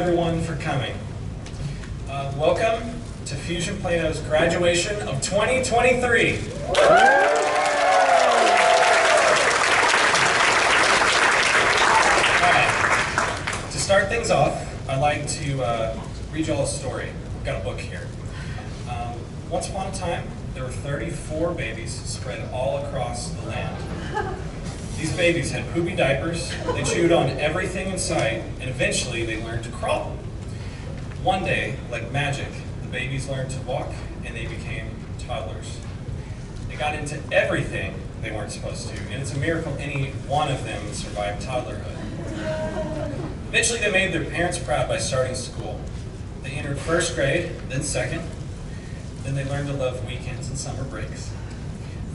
everyone for coming. Welcome to Fusion Plano's graduation of 2023. Alright, to start things off, I'd like to read y'all a story. I've got a book here. Once upon a time, there were 34 babies spread all across the land. These babies had poopy diapers, they chewed on everything in sight, and eventually they learned to crawl. One day, like magic, the babies learned to walk and they became toddlers. They got into everything they weren't supposed to, and it's a miracle any one of them survived toddlerhood. Eventually they made their parents proud by starting school. They entered first grade, then second. Then they learned to love weekends and summer breaks.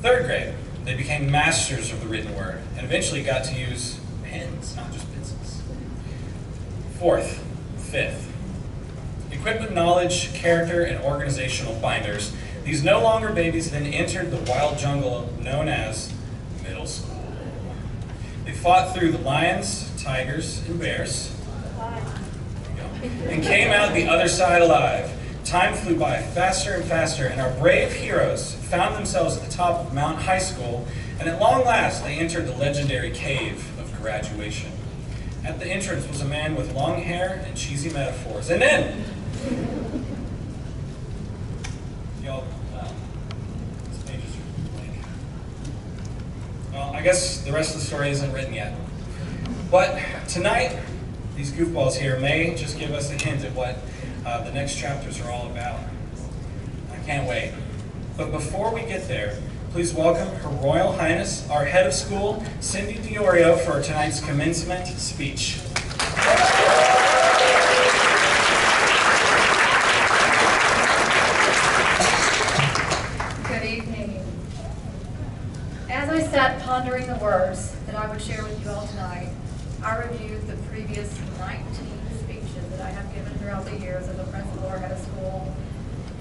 Third grade, they became masters of the written word and eventually got to use pens, not just pencils. Fourth, fifth, equipped with knowledge, character, and organizational binders, these no longer babies then entered the wild jungle known as middle school. They fought through the lions, tigers, and bears, and came out the other side alive. Time flew by faster and faster, and our brave heroes found themselves at the top of Mount High School, and at long last they entered the legendary cave of graduation. At the entrance was a man with long hair and cheesy metaphors, and then, y'all, this page is blank. Well, I guess the rest of the story isn't written yet. But tonight, these goofballs here may just give us a hint at what the next chapters are all about. I can't wait. But before we get there, please welcome Her Royal Highness, our head of school, Cindy Diorio, for tonight's commencement speech. Good evening. As I sat pondering the words that I would share with you all tonight, I reviewed the previous 19 speeches that I have given throughout the years as a principal or head of school.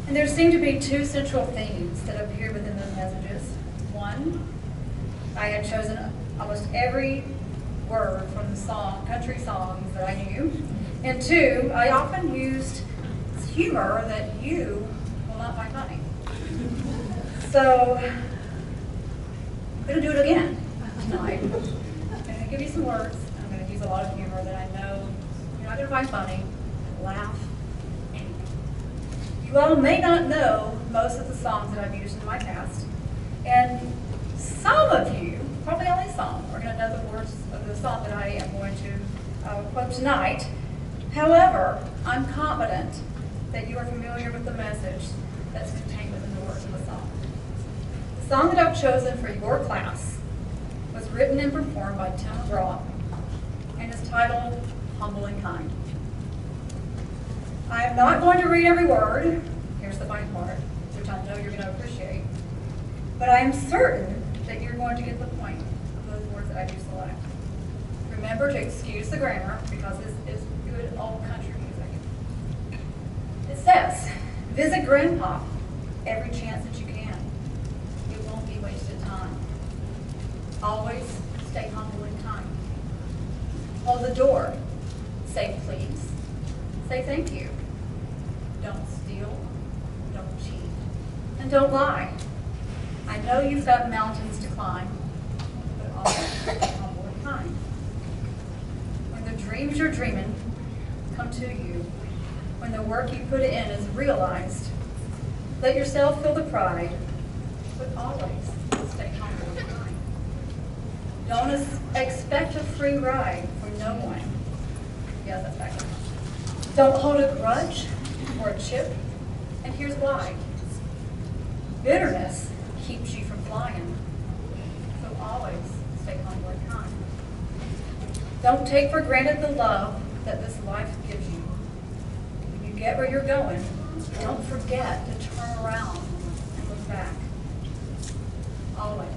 And there seem to be two central themes that appear within those messages. One, I had chosen almost every word from the country songs that I knew. And two, I often used humor that you will not find funny. So, I'm going to do it again tonight. I'm going to give you some words. I'm going to use a lot of humor that I know you're not going to find funny. Laugh. You all may not know most of the songs that I've used in my past, and some of you, probably only some, are going to know the words of the song that I am going to quote tonight. However, I'm confident that you are familiar with the message that's contained within the words of the song. The song that I've chosen for your class was written and performed by Tim McGraw and is titled Humble and Kind. I am not going to read every word. Here's the funny part, which I know you're going to appreciate. But I am certain that you're going to get the point of those words that I do select. Remember to excuse the grammar, because this is good old country music. It says, visit Grandpa every chance that you can. It won't be wasted time. Always stay humble and kind. Hold the door. Say please. Say thank you. Don't steal, don't cheat, and don't lie. I know you've got mountains to climb, but always be humble and kind. When the dreams you're dreaming come to you, when the work you put in is realized, let yourself feel the pride, but always stay humble and kind. Don't expect a free ride from no one. Yes, that's back. Don't hold a grudge or a chip, and here's why. Bitterness keeps you from flying, so always stay humble and kind. Don't take for granted the love that this life gives you. When you get where you're going, don't forget to turn around and look back. Always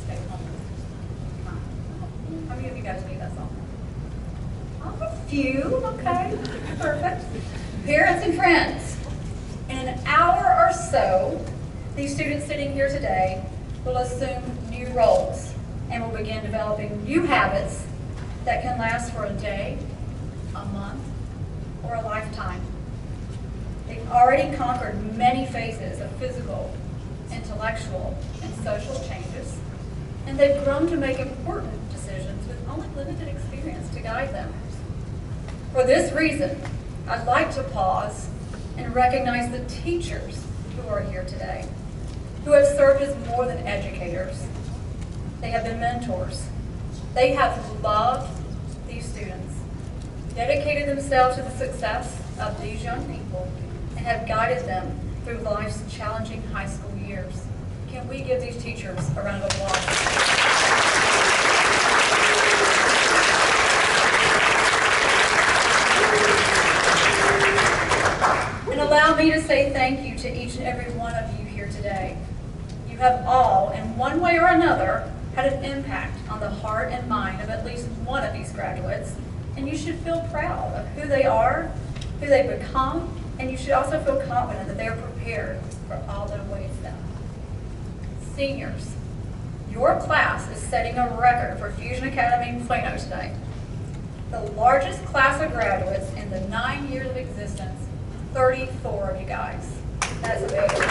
stay humble and kind. How many of you guys need that song? A few, okay, perfect. Parents and friends, in an hour or so, these students sitting here today will assume new roles and will begin developing new habits that can last for a day, a month, or a lifetime. They've already conquered many phases of physical, intellectual, and social changes, and they've grown to make important decisions with only limited experience to guide them. For this reason, I'd like to pause and recognize the teachers who are here today, who have served as more than educators. They have been mentors. They have loved these students, dedicated themselves to the success of these young people, and have guided them through life's challenging high school years. Can we give these teachers a round of applause? And allow me to say thank you to each and every one of you here today. You have all, in one way or another, had an impact on the heart and mind of at least one of these graduates, and you should feel proud of who they are, who they've become, and you should also feel confident that they are prepared for all that awaits them. Seniors, your class is setting a record for Fusion Academy in Plano today. The largest class of graduates in the 9 years of existence, 34 of you guys. That's amazing.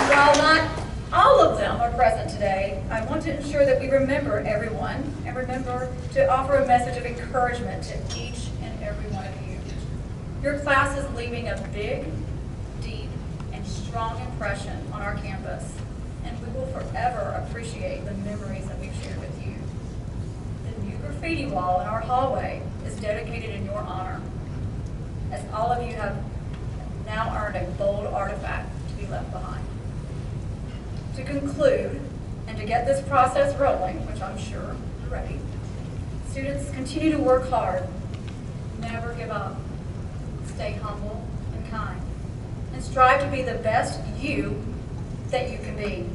While not all of them are present today, I want to ensure that we remember everyone and remember to offer a message of encouragement to each and every one of you. Your class is leaving a big, deep, and strong impression on our campus, and we will forever appreciate the memories that we've shared with you. The new graffiti wall in our hallway is dedicated in your honor, as all of you have now earned a bold artifact to be left behind. To conclude, and to get this process rolling, which I'm sure you're ready, students continue to work hard, never give up, stay humble and kind, and strive to be the best you that you can be.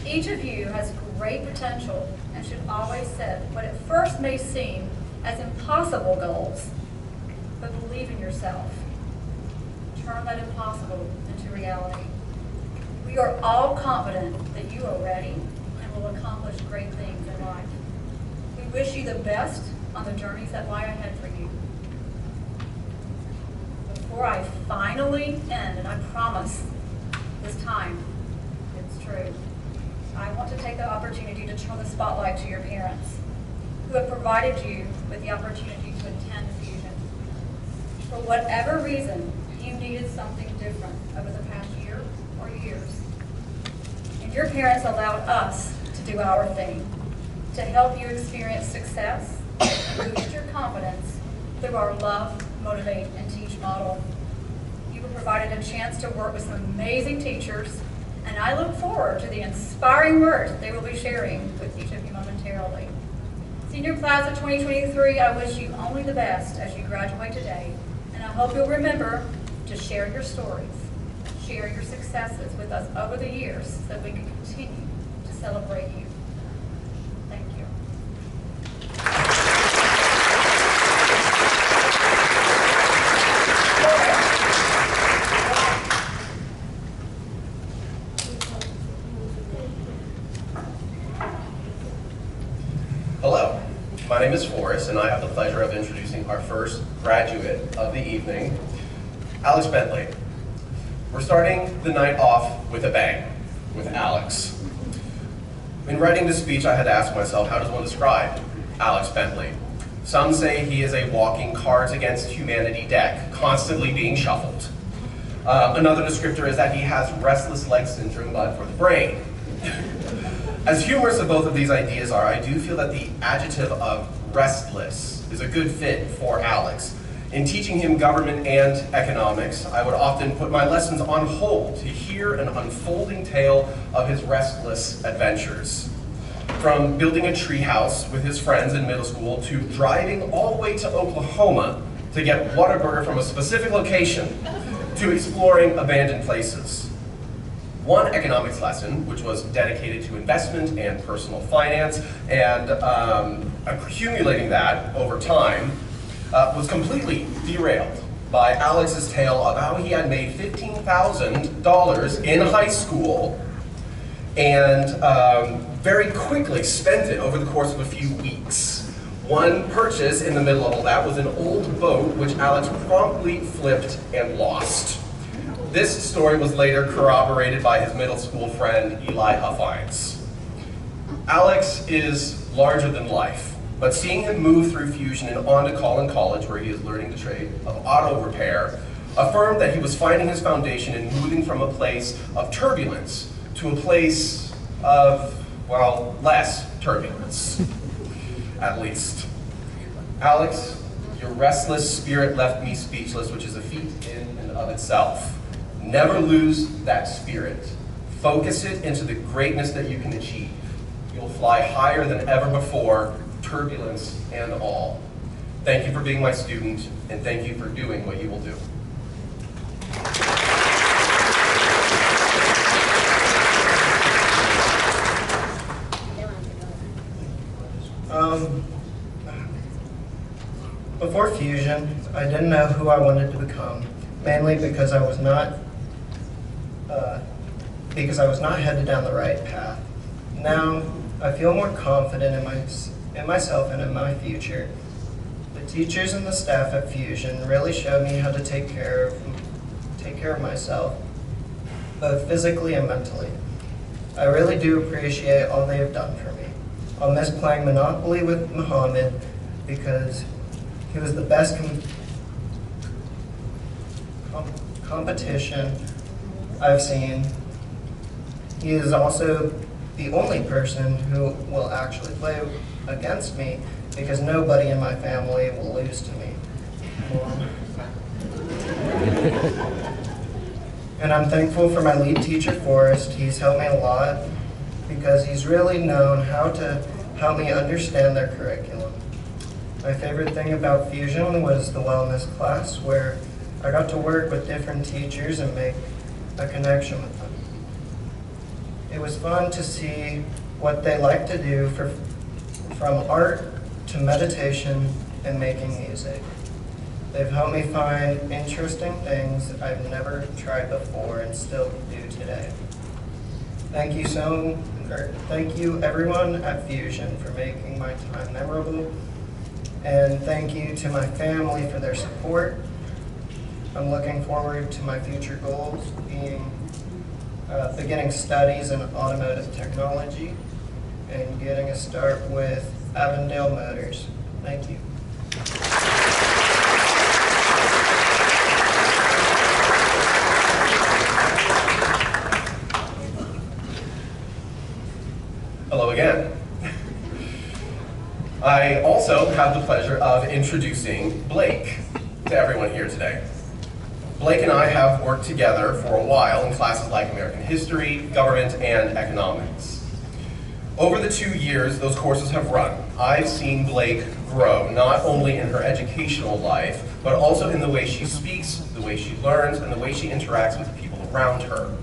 Each of you has great potential and should always set what at first may seem as impossible goals, but believe in yourself. Turn that impossible into reality. We are all confident that you are ready and will accomplish great things in life. We wish you the best on the journeys that lie ahead for you. Before I finally end, and I promise this time it's true, I want to take the opportunity to turn the spotlight to your parents who have provided you with the opportunity to attend Fusion. For whatever reason, you needed something different over the past year or years. And your parents allowed us to do our thing, to help you experience success and boost your confidence through our Love, Motivate, and Teach model. You were provided a chance to work with some amazing teachers, and I look forward to the inspiring words they will be sharing with each of you momentarily. Senior class of 2023, I wish you only the best as you graduate today, and I hope you'll remember to share your stories, share your successes with us over the years so that we can continue to celebrate you. Thank you. Hello, my name is Forrest, and I have the pleasure of introducing our first graduate of the evening, Alex Bentley. We're starting the night off with a bang, with Alex. In writing this speech, I had to ask myself, how does one describe Alex Bentley? Some say he is a walking Cards Against Humanity deck, constantly being shuffled. Another descriptor is that he has restless leg syndrome, but for the brain. As humorous as both of these ideas are, I do feel that the adjective of restless is a good fit for Alex. In teaching him government and economics, I would often put my lessons on hold to hear an unfolding tale of his restless adventures. From building a treehouse with his friends in middle school to driving all the way to Oklahoma to get Whataburger from a specific location to exploring abandoned places. One economics lesson, which was dedicated to investment and personal finance, and accumulating that over time, was completely derailed by Alex's tale of how he had made $15,000 in high school and very quickly spent it over the course of a few weeks. One purchase in the middle of all that was an old boat which Alex promptly flipped and lost. This story was later corroborated by his middle school friend Eli Huffines. Alex is larger than life, but seeing him move through Fusion and on to Collin College, where he is learning the trade of auto repair, affirmed that he was finding his foundation and moving from a place of turbulence to a place of, well, less turbulence, at least. Alex, your restless spirit left me speechless, which is a feat in and of itself. Never lose that spirit. Focus it into the greatness that you can achieve. You'll fly higher than ever before, turbulence and all. Thank you for being my student, and thank you for doing what you will do. Before Fusion, I didn't know who I wanted to become, mainly because I was not headed down the right path. Now, I feel more confident in myself and in my future. The teachers and the staff at Fusion really showed me how to take care of myself, both physically and mentally. I really do appreciate all they have done for me. I'll miss playing Monopoly with Muhammad because he was the best competition I've seen. He is also the only person who will actually play against me because nobody in my family will lose to me. And I'm thankful for my lead teacher, Forrest. He's helped me a lot because he's really known how to help me understand their curriculum. My favorite thing about Fusion was the wellness class, where I got to work with different teachers and make a connection with them. It was fun to see what they like to do from art to meditation and making music. They've helped me find interesting things I've never tried before and still do today. Thank you everyone at Fusion for making my time memorable. And thank you to my family for their support. I'm looking forward to my future goals beginning studies in automotive technology and getting a start with Avondale Motors. Thank you. Hello again. I also have the pleasure of introducing Blake to everyone here today. Blake and I have worked together for a while in classes like American History, Government, and Economics. Over the 2 years those courses have run, I've seen Blake grow, not only in her educational life, but also in the way she speaks, the way she learns, and the way she interacts with the people around her.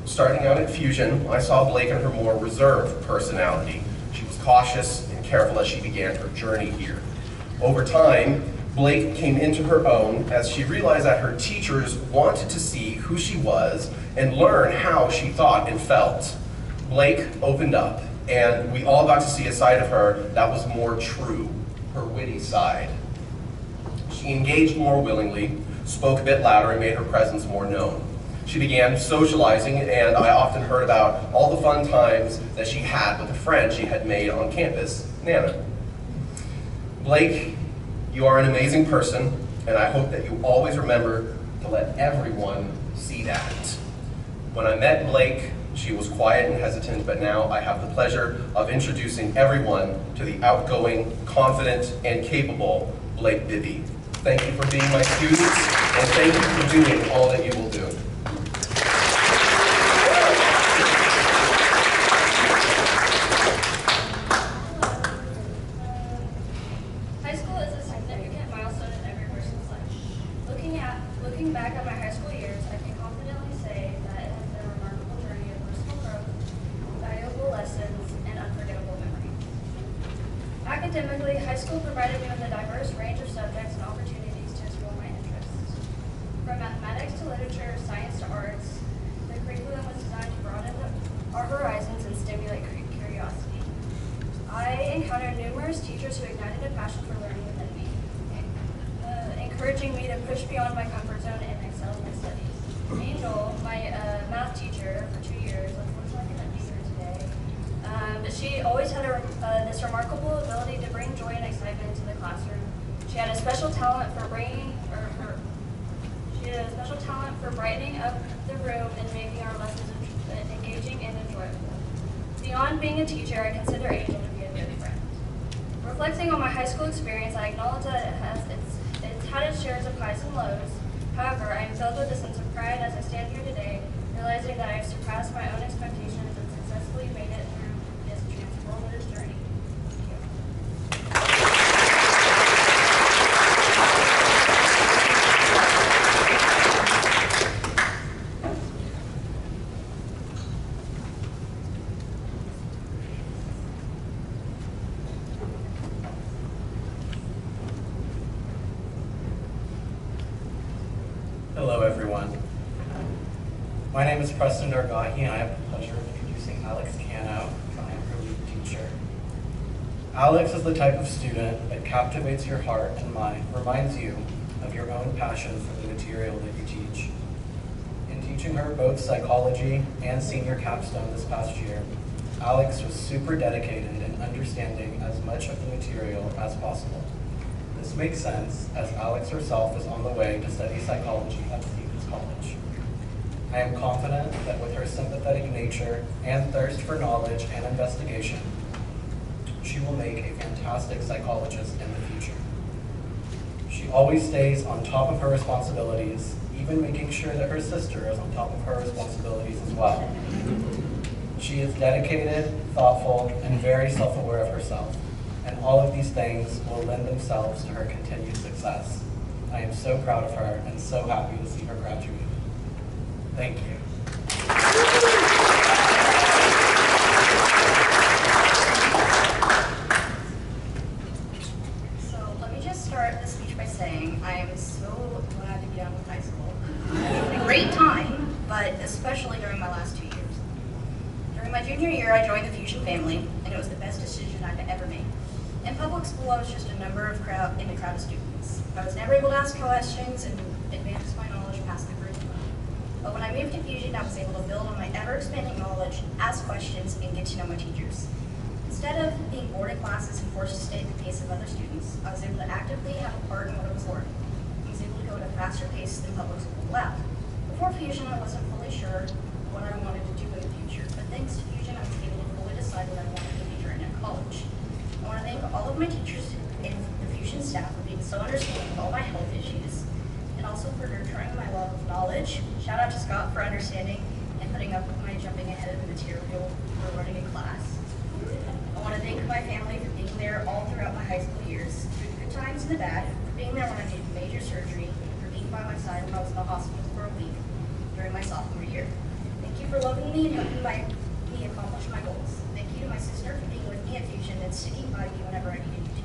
Starting out at Fusion, I saw Blake in her more reserved personality. She was cautious and careful as she began her journey here. Over time, Blake came into her own as she realized that her teachers wanted to see who she was and learn how she thought and felt. Blake opened up, and we all got to see a side of her that was more true, her witty side. She engaged more willingly, spoke a bit louder, and made her presence more known. She began socializing, and I often heard about all the fun times that she had with a friend she had made on campus, Nana. Blake, you are an amazing person, and I hope that you always remember to let everyone see that. When I met Blake, she was quiet and hesitant, but now I have the pleasure of introducing everyone to the outgoing, confident, and capable Blake Bibby. Thank you for being my students, and thank you for doing all that you will do. Looking back at my high school years, I can confidently say that it has been a remarkable journey of personal growth, valuable lessons, and unforgettable memories. Academically, high school provided me with a diverse range of subjects and opportunities to explore my interests. From mathematics to literature, science to arts, the curriculum was designed to broaden our horizons and stimulate curiosity. passion for learning within me, encouraging me to push beyond my comfort zone and excel in my studies. Angel, my math teacher for 2 years, unfortunately couldn't be here today, but she always had this remarkable ability to bring joy and excitement into the classroom. She had a special talent for brightening up the room and making our lessons engaging and enjoyable. Beyond being a teacher, I consider Angel to be a good friend. Reflecting on my high school experience, I acknowledge that it's had its shares of highs and lows. However, I am filled with a sense of pride as I stand here today, realizing that I have surpassed my own expectations and successfully made it through this transformative journey. Thank you. Hello, everyone. My name is Preston Dargahi, and I have the pleasure of introducing Alex Cano. I am her lead teacher. Alex is the type of student that captivates your heart and mind, reminds you of your own passion for the material that you teach. In teaching her both psychology and senior capstone this past year, Alex was super dedicated in understanding as much of the material as possible. This makes sense, as Alex herself is on the way to study psychology at Stevens College. I am confident that with her sympathetic nature and thirst for knowledge and investigation, she will make a fantastic psychologist in the future. She always stays on top of her responsibilities, even making sure that her sister is on top of her responsibilities as well. She is dedicated, thoughtful, and very self-aware of herself. And all of these things will lend themselves to her continued success. I am so proud of her and so happy to see her graduate. Thank you. So let me just start the speech by saying I am so glad to be done with high school. It's been a great time, but especially during my last 2 years. During my junior year, I joined the Fusion family, and it was the best decision I'd ever made. In public school, I was just a number of crowd of students. I was never able to ask questions and advance my knowledge past the curriculum. But when I moved to Fusion, I was able to build on my ever-expanding knowledge, ask questions, and get to know my teachers. Instead of being bored in classes and forced to stay at the pace of other students, I was able to actively have a part in what I was learning. I was able to go at a faster pace than public school allowed. Before Fusion, I wasn't fully sure what I wanted to do in the future, but thanks to Fusion, I was able to fully decide what I wanted to major in at college. I want to thank all of my teachers and the Fusion staff for being so understanding of all my health issues, and also for nurturing my love of knowledge. Shout out to Scott for understanding and putting up with my jumping ahead of the material for running in class. I want to thank my family for being there all throughout my high school years, through the good times and the bad, for being there when I needed major surgery, and for being by my side when I was in the hospital for a week during my sophomore year. Thank you for loving me and helping me accomplish my goals. Thank you to my sister for being with me at Fusion and sticking by me whenever I needed you to,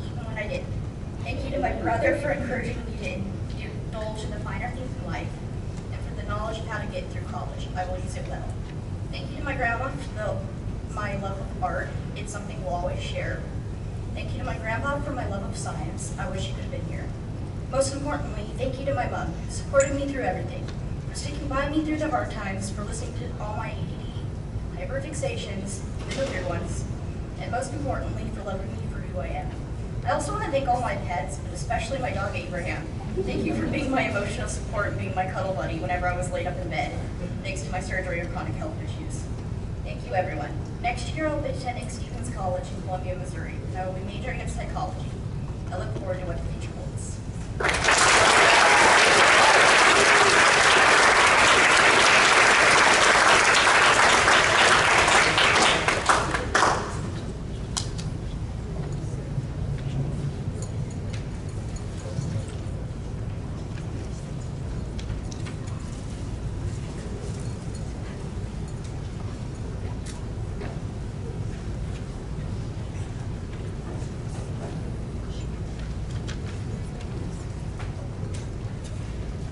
even when I didn't. Thank you to my brother for encouraging me to indulge in the finer things in life, and for the knowledge of how to get through college. I will use it well. Thank you to my grandma for my love of art. It's something we'll always share. Thank you to my grandpa for my love of science. I wish he could have been here. Most importantly, thank you to my mom, who supported me through everything, for sticking by me through the hard times, for listening to all my ADD, hyperfixations, even the weird ones, and most importantly, for loving me for who I am. I also want to thank all my pets, but especially my dog Abraham. Thank you for being my emotional support and being my cuddle buddy whenever I was laid up in bed, thanks to my surgery or chronic health issues. Thank you, everyone. Next year, I'll be attending Stevens College in Columbia, Missouri, and I will be majoring in psychology. I look forward to what the future holds.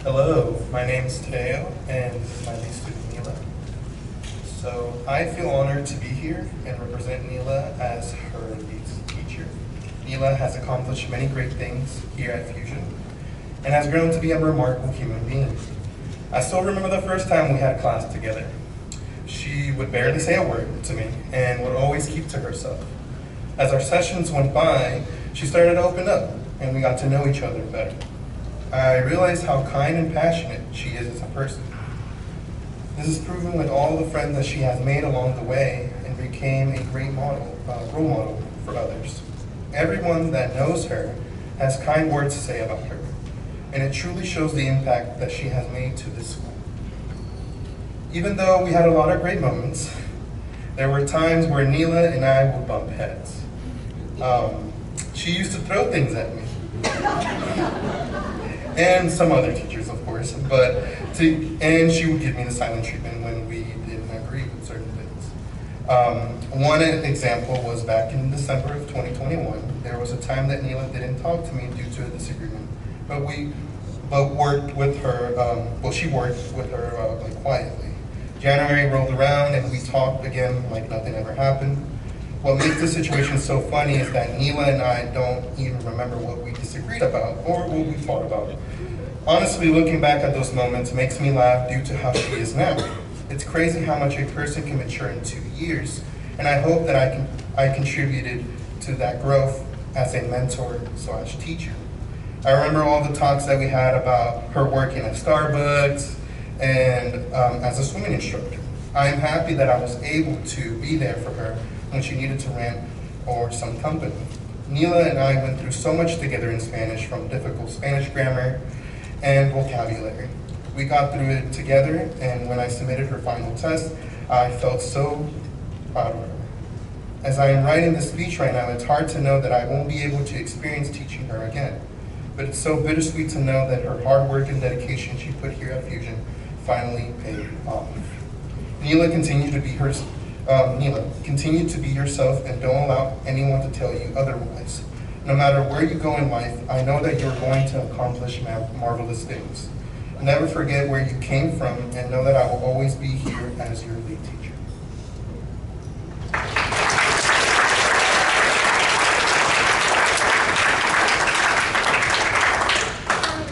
Hello, my name is Tadeo, and this is my lead student, Neela. So I feel honored to be here and represent Neela as her lead teacher. Neela has accomplished many great things here at Fusion and has grown to be a remarkable human being. I still remember the first time we had class together. She would barely say a word to me and would always keep to herself. As our sessions went by, she started to open up and we got to know each other better. I realized how kind and passionate she is as a person. This is proven with all the friends that she has made along the way and became a great role model for others. Everyone that knows her has kind words to say about her, and it truly shows the impact that she has made to this school. Even though we had a lot of great moments, there were times where Neela and I would bump heads. She used to throw things at me. And some other teachers, of course, and she would give me the silent treatment when we didn't agree with certain things. One example was back in December of 2021. There was a time that Neela didn't talk to me due to a disagreement, but worked with her. She worked with her like quietly. January rolled around and we talked again like nothing ever happened. What makes this situation so funny is that Neela and I don't even remember what we disagreed about or what we fought about. Honestly, looking back at those moments makes me laugh due to how she is now. It's crazy how much a person can mature in 2 years, and I hope that I contributed to that growth as a mentor/teacher. I remember all the talks that we had about her working at Starbucks and as a swimming instructor. I'm happy that I was able to be there for her when she needed to rent or some company. Neela and I went through so much together in Spanish, from difficult Spanish grammar and vocabulary. We got through it together, and when I submitted her final test, I felt so proud of her. As I am writing this speech right now, it's hard to know that I won't be able to experience teaching her again. But it's so bittersweet to know that her hard work and dedication she put here at Fusion finally paid off. Neela, continue to be yourself and don't allow anyone to tell you otherwise. No matter where you go in life, I know that you're going to accomplish marvelous things. Never forget where you came from and know that I will always be here as your lead teacher.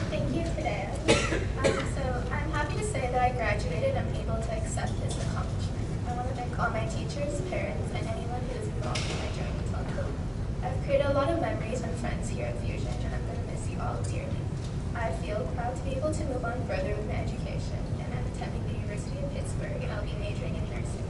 Thank you, Fidea. So I'm happy to say that I graduated and I'm able to accept this accomplishment. I want to thank all my teachers, parents, and anyone who is involved in my journey till now. I've created a lot of memories and friends here at Fusion, and I'm going to miss you all dearly. I feel proud to be able to move on further with my education, and I'm attending the University of Pittsburgh, and I'll be majoring in nursing.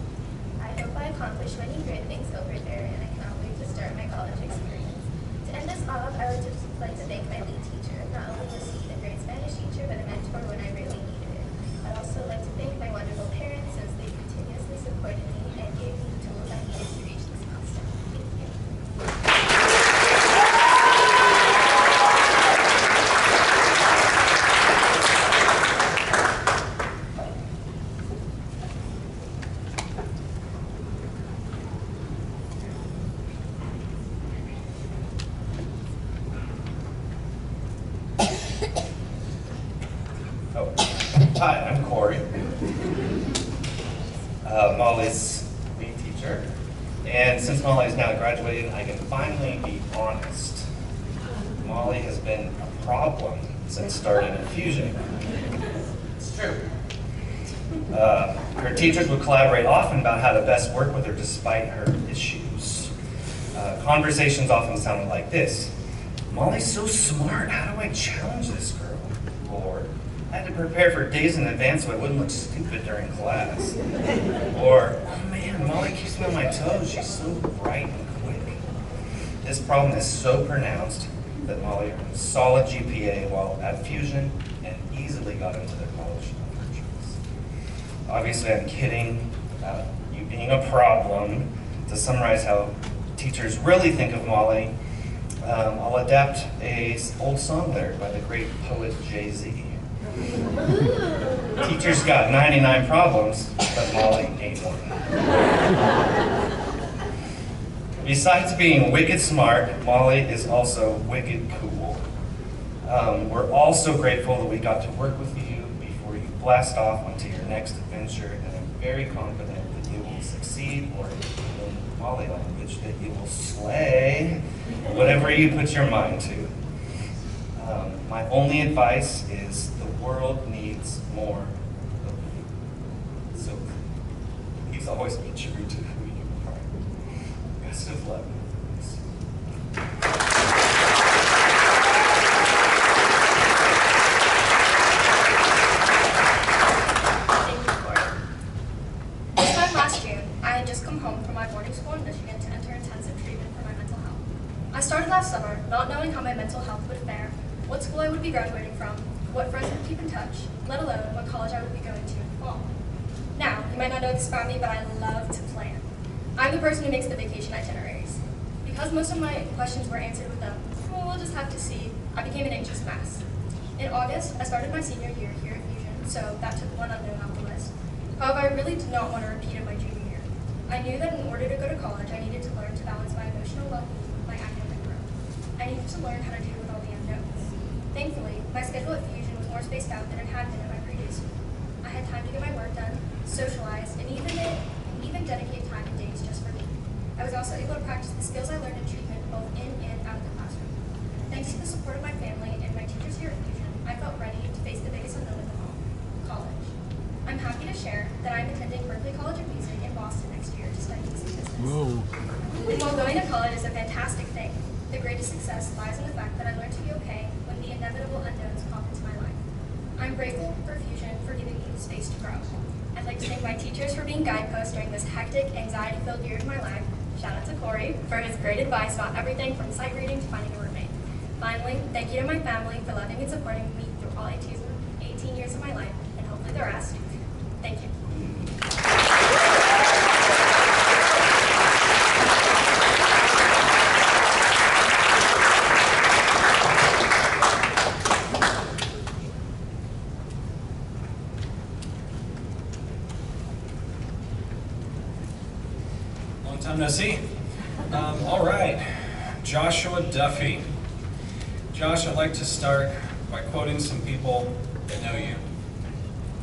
I hope I accomplish many great things over there, and I cannot wait to start my college experience. To end this off, I would just like to thank my lead teacher. Not only was he a great Spanish teacher, but a mentor when I really needed it. I'd also like to thank my wonderful parents, since they continuously supported me and gave me the tools I needed to reach this milestone. Thank you. Hi, I'm Corey, Molly's lead teacher. And since Molly is now graduated, I can finally be honest. Molly has been a problem since starting in Fusion. It's true. Her teachers would collaborate often about how to best work with her despite her issues. Conversations often sounded like this: Molly's so smart, how do I challenge this girl? Or, I had to prepare for days in advance so I wouldn't look stupid during class. Or, oh man, Molly keeps me on my toes, she's so bright and quick. This problem is so pronounced that Molly earned a solid GPA while at Fusion and easily got into the college of her choice. Obviously, I'm kidding about you being a problem. To summarize how teachers really think of Molly, I'll adapt an old song lyric by the great poet Jay-Z. Teachers got 99 problems, but Molly ain't one. Besides being wicked smart, Molly is also wicked cool. We're all so grateful that we got to work with you before you blast off onto your next adventure, and I'm very confident that you will succeed or even Molly language that you will slay whatever you put your mind to. My only advice is the world needs more of you. So please always be true to who you are. Best of luck. Thank you, Corey. This time last June, I had just come home from my boarding school in Michigan to enter intensive treatment for my mental health. I started last summer, not knowing how my mental health would fare, what school I would be graduating from, what friends would keep in touch, let alone what college I would be going to in the fall. Now, you might not know this about me, but I love to plan. I'm the person who makes the vacation itineraries. Because most of my questions were answered with well, we'll just have to see, I became an anxious mess. In August, I started my senior year here at Fusion, so that took one unknown off the list. However, I really did not want to repeat it my junior year. I knew that in order to go to college, I needed to learn to balance my emotional well-being with my academic growth. I needed to learn how to deal with all the unknowns. Thankfully, my schedule at Fusion was more spaced out than it had been at my previous school. I had time to get my work done, socialize, and even dedicate time and days just for me. I was also able to practice the skills I learned in treatment both in and out of the classroom. Thanks to the support of my family and my teachers here at Fusion, I felt ready to face the biggest unknown of them all, college. I'm happy to share that I'm attending Berklee College of Music in Boston next year to study statistics. And while going to college is a fantastic thing, the greatest success lies in the fact that I learned to be okay when the inevitable unknowns pop into my life. I'm grateful for Fusion for giving me the space to grow. I'd like to thank my teachers for being guideposts during this hectic, anxiety-filled year of my life. Shout out to Corey for his great advice about everything from sight reading to finding a roommate. Finally, thank you to my family for loving and supporting me through all 18 years of my life, and hopefully the rest. Thank you. Long time no see. All right, Joshua Duffy. Josh, I'd like to start by quoting some people that know you.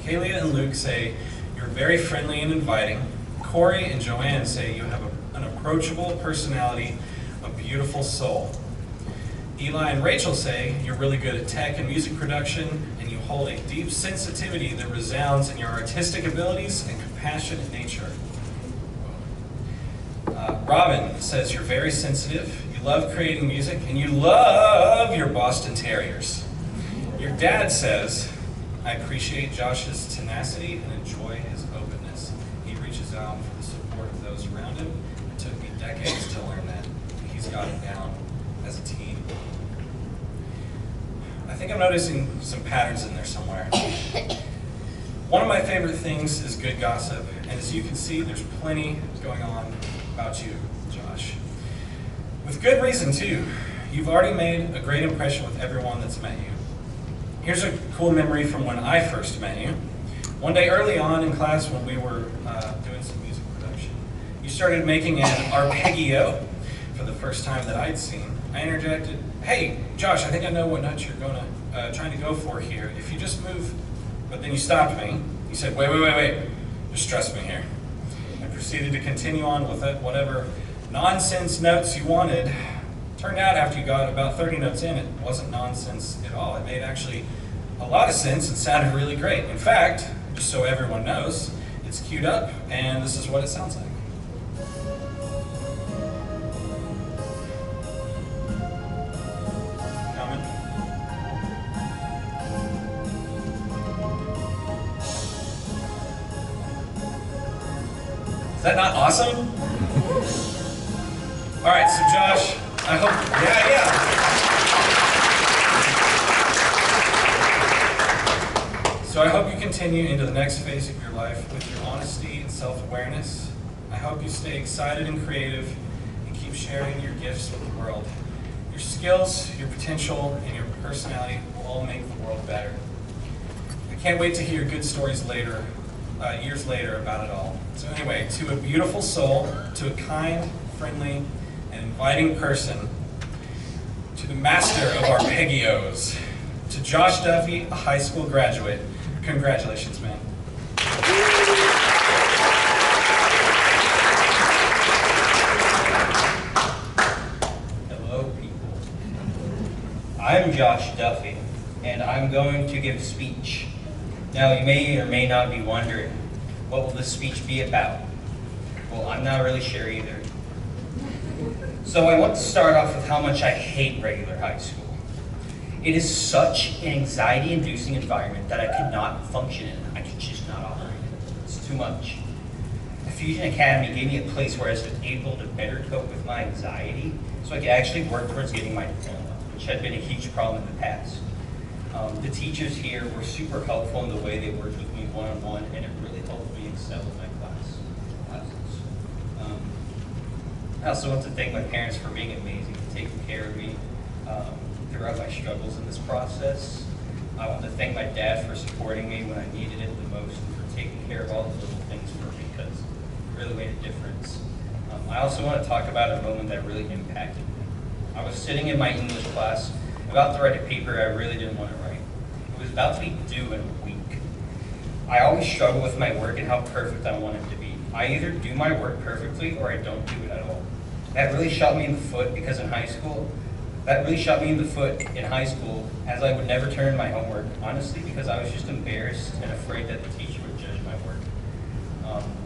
Kalia and Luke say, you're very friendly and inviting. Corey and Joanne say you have an approachable personality, a beautiful soul. Eli and Rachel say you're really good at tech and music production, and you hold a deep sensitivity that resounds in your artistic abilities and compassionate nature. Robin says you're very sensitive, you love creating music, and you love your Boston Terriers. Your dad says, I appreciate Josh's tenacity and enjoy his openness. He reaches out for the support of those around him. It took me decades to learn that. He's got it down as a teen. I think I'm noticing some patterns in there somewhere. One of my favorite things is good gossip, and as you can see, there's plenty going on about you, Josh. With good reason, too. You've already made a great impression with everyone that's met you. Here's a cool memory from when I first met you. One day early on in class when we were doing some music production, you started making an arpeggio for the first time that I'd seen. I interjected, hey, Josh, I think I know what note you're trying to go for here. If you just move, but then you stopped me. You said, wait, just trust me here. I proceeded to continue on with it, whatever nonsense notes you wanted. Turned out after you got about 30 notes in, it wasn't nonsense at all. It made actually a lot of sense and sounded really great. In fact, just so everyone knows, it's queued up and this is what it sounds like. Comment? Is that not awesome? All right, so Josh, I hope, So I hope you continue into the next phase of your life with your honesty and self-awareness. I hope you stay excited and creative and keep sharing your gifts with the world. Your skills, your potential, and your personality will all make the world better. I can't wait to hear good stories later, years later about it all. So anyway, to a beautiful soul, to a kind, friendly, and inviting person, to the master of arpeggios, to Josh Duffy, a high school graduate, congratulations, man. I'm Josh Duffy, and I'm going to give a speech. Now, you may or may not be wondering, what will this speech be about? Well, I'm not really sure either. So I want to start off with how much I hate regular high school. It is such an anxiety-inducing environment that I could not function in. I could just not operate in it. It's too much. Fusion Academy gave me a place where I was able to better cope with my anxiety, so I could actually work towards getting my diploma, which had been a huge problem in the past. The teachers here were super helpful in the way they worked with me one-on-one, and it really helped me excel in my classes. I also want to thank my parents for being amazing and taking care of me throughout my struggles in this process. I want to thank my dad for supporting me when I needed it the most and for taking care of all the little things for me, because it really made a difference. I also want to talk about a moment that really impacted me. I was sitting in my English class about to write a paper I really didn't want to write. It was about to be due in a week. I always struggle with my work and how perfect I want it to be. I either do my work perfectly or I don't do it at all. That really shot me in the foot because in high school, as I would never turn in my homework, honestly, because I was just embarrassed and afraid that the teacher would judge my work.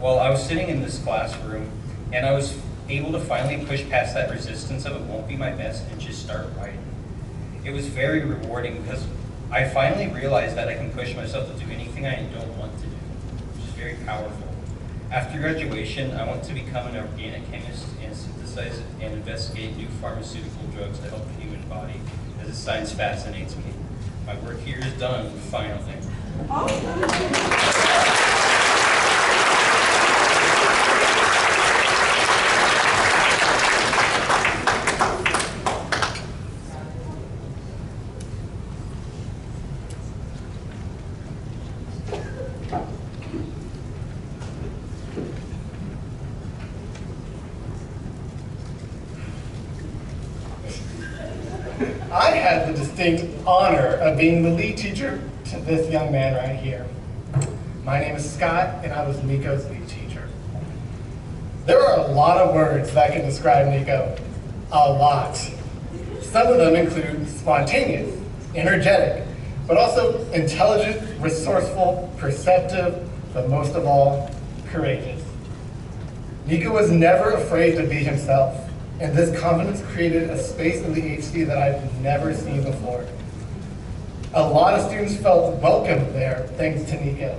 Well, I was sitting in this classroom and I was able to finally push past that resistance of it won't be my best and just start writing. It was very rewarding because I finally realized that I can push myself to do anything I don't want to do, which is very powerful. After graduation, I want to become an organic chemist and synthesize and investigate new pharmaceutical drugs to help the human body, as the science fascinates me. My work here is done, finally. I had the distinct honor of being the lead teacher to this young man right here. My name is Scott, and I was Nico's lead teacher. There are a lot of words that can describe Nico. A lot. Some of them include spontaneous, energetic, but also intelligent, resourceful, perceptive, but most of all, courageous. Nico was never afraid to be himself. And this confidence created a space in the HD that I've never seen before. A lot of students felt welcome there thanks to Nico.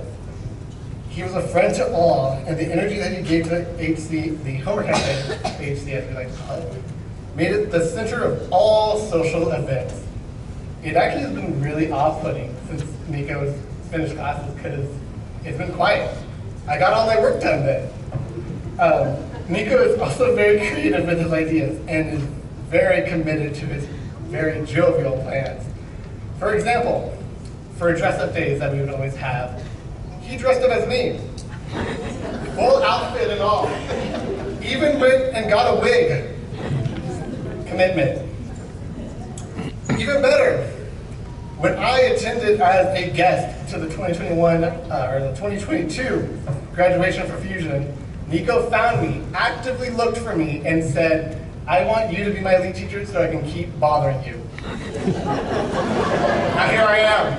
He was a friend to all, and the energy that he gave to HC, the homework HC as we like to call it, made it the center of all social events. It actually has been really off-putting since Nico's finished classes because it's been quiet. I got all my work done then. Nico is also very creative with his ideas and is very committed to his very jovial plans. For example, for dress-up days that we would always have, he dressed up as me. Full outfit and all. Even went and got a wig. Commitment. Even better, when I attended as a guest to the 2022 graduation for Fusion, Nico found me, actively looked for me, and said, I want you to be my lead teacher so I can keep bothering you. Now here I am.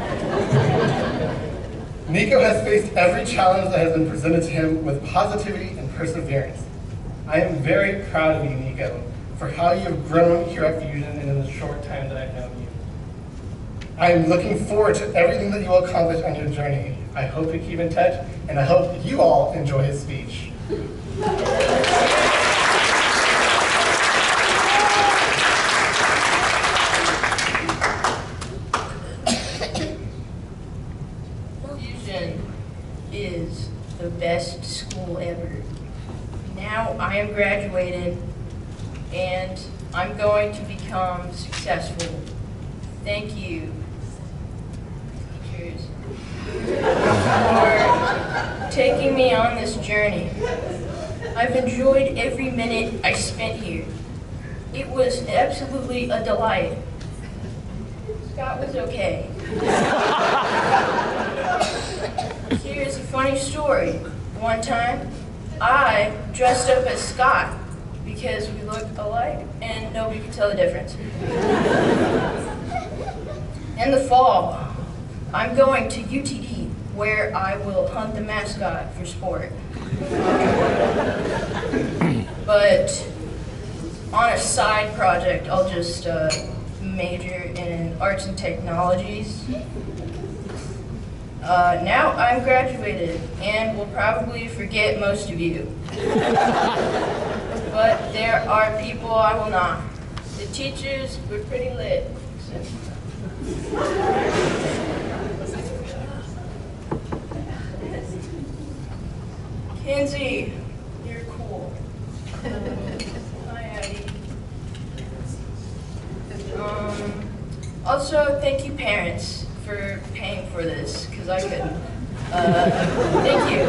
Nico has faced every challenge that has been presented to him with positivity and perseverance. I am very proud of you, Nico, for how you have grown here at Fusion and in the short time that I've known you. I am looking forward to everything that you will accomplish on your journey. I hope you keep in touch, and I hope you all enjoy his speech. Fusion is the best school ever. Now I am graduated and I'm going to become successful. Thank you, teachers, for taking me on this journey. I've enjoyed every minute I spent here. It was absolutely a delight. Scott was okay. Here's a funny story. One time, I dressed up as Scott because we looked alike and nobody could tell the difference. in the fall, I'm going to UTD, where I will hunt the mascot for sport. But on a side project, I'll just major in arts and technologies. Now I'm graduated and will probably forget most of you. But there are people I will not. The teachers were pretty lit. Kenzie, you're cool. Hi, Addie. Also, thank you, parents, for paying for this, because I couldn't. Thank you.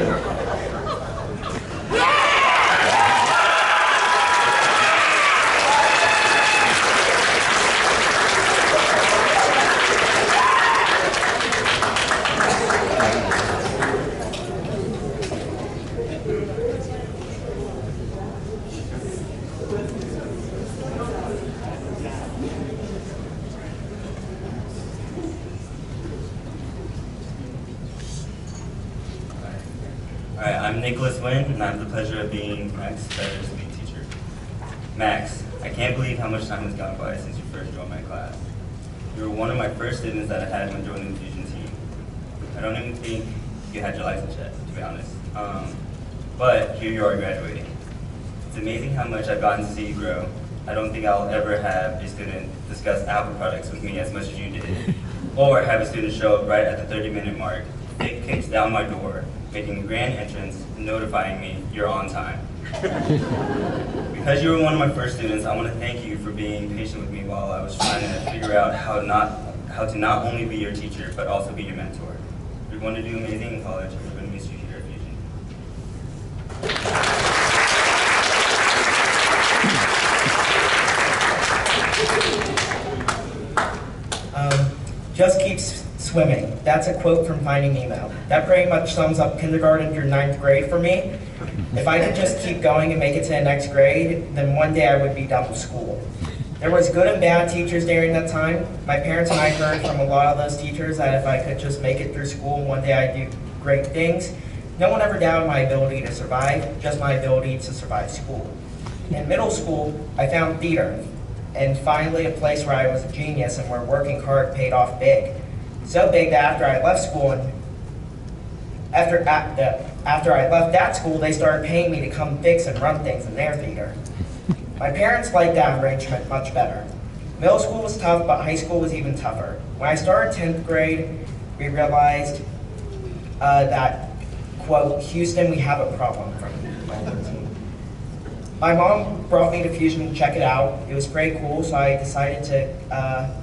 Alright, I'm Nicholas Wynn, and I have the pleasure of being Max Fetter's lead teacher. Max, I can't believe how much time has gone by since you first joined my class. You were one of my first students that I had when joining the Fusion team. I don't even think you had your license yet, to be honest. But here you are graduating. It's amazing how much I've gotten to see you grow. I don't think I'll ever have a student discuss Apple products with me as much as you did, or have a student show up right at the 30-minute mark, thick kicks down my door, making a grand entrance, notifying me you're on time. Because you were one of my first students, I want to thank you for being patient with me while I was trying to figure out how to not only be your teacher, but also be your mentor. You're going to do amazing in college, and we're going to miss you here at Fusion. Just keep swimming. That's a quote from Finding Nemo. That pretty much sums up kindergarten through 9th grade for me. If I could just keep going and make it to the next grade, then one day I would be done with school. There was good and bad teachers during that time. My parents and I heard from a lot of those teachers that if I could just make it through school, one day I'd do great things. No one ever doubted my ability to survive, just my ability to survive school. In middle school, I found theater, and finally a place where I was a genius and where working hard paid off big. So big that after I left school and after I left that school, they started paying me to come fix and run things in their theater. My parents liked that arrangement much better. Middle school was tough, but high school was even tougher. When I started 10th grade, we realized that, quote, Houston, we have a problem from my team. My mom brought me to Fusion to check it out. It was pretty cool, so I decided to,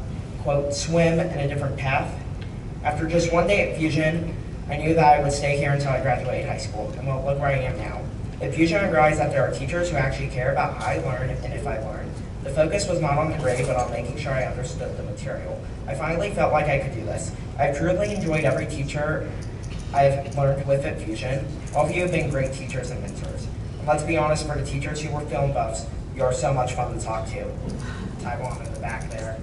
quote, swim in a different path. After just one day at Fusion, I knew that I would stay here until I graduated high school, and well, look where I am now. At Fusion, I realized that there are teachers who actually care about how I learn and if I learn. The focus was not on the grade, but on making sure I understood the material. I finally felt like I could do this. I've truly enjoyed every teacher I've learned with at Fusion. All of you have been great teachers and mentors. And let's be honest, for the teachers who were film buffs, you are so much fun to talk to. Taiwan in the back there.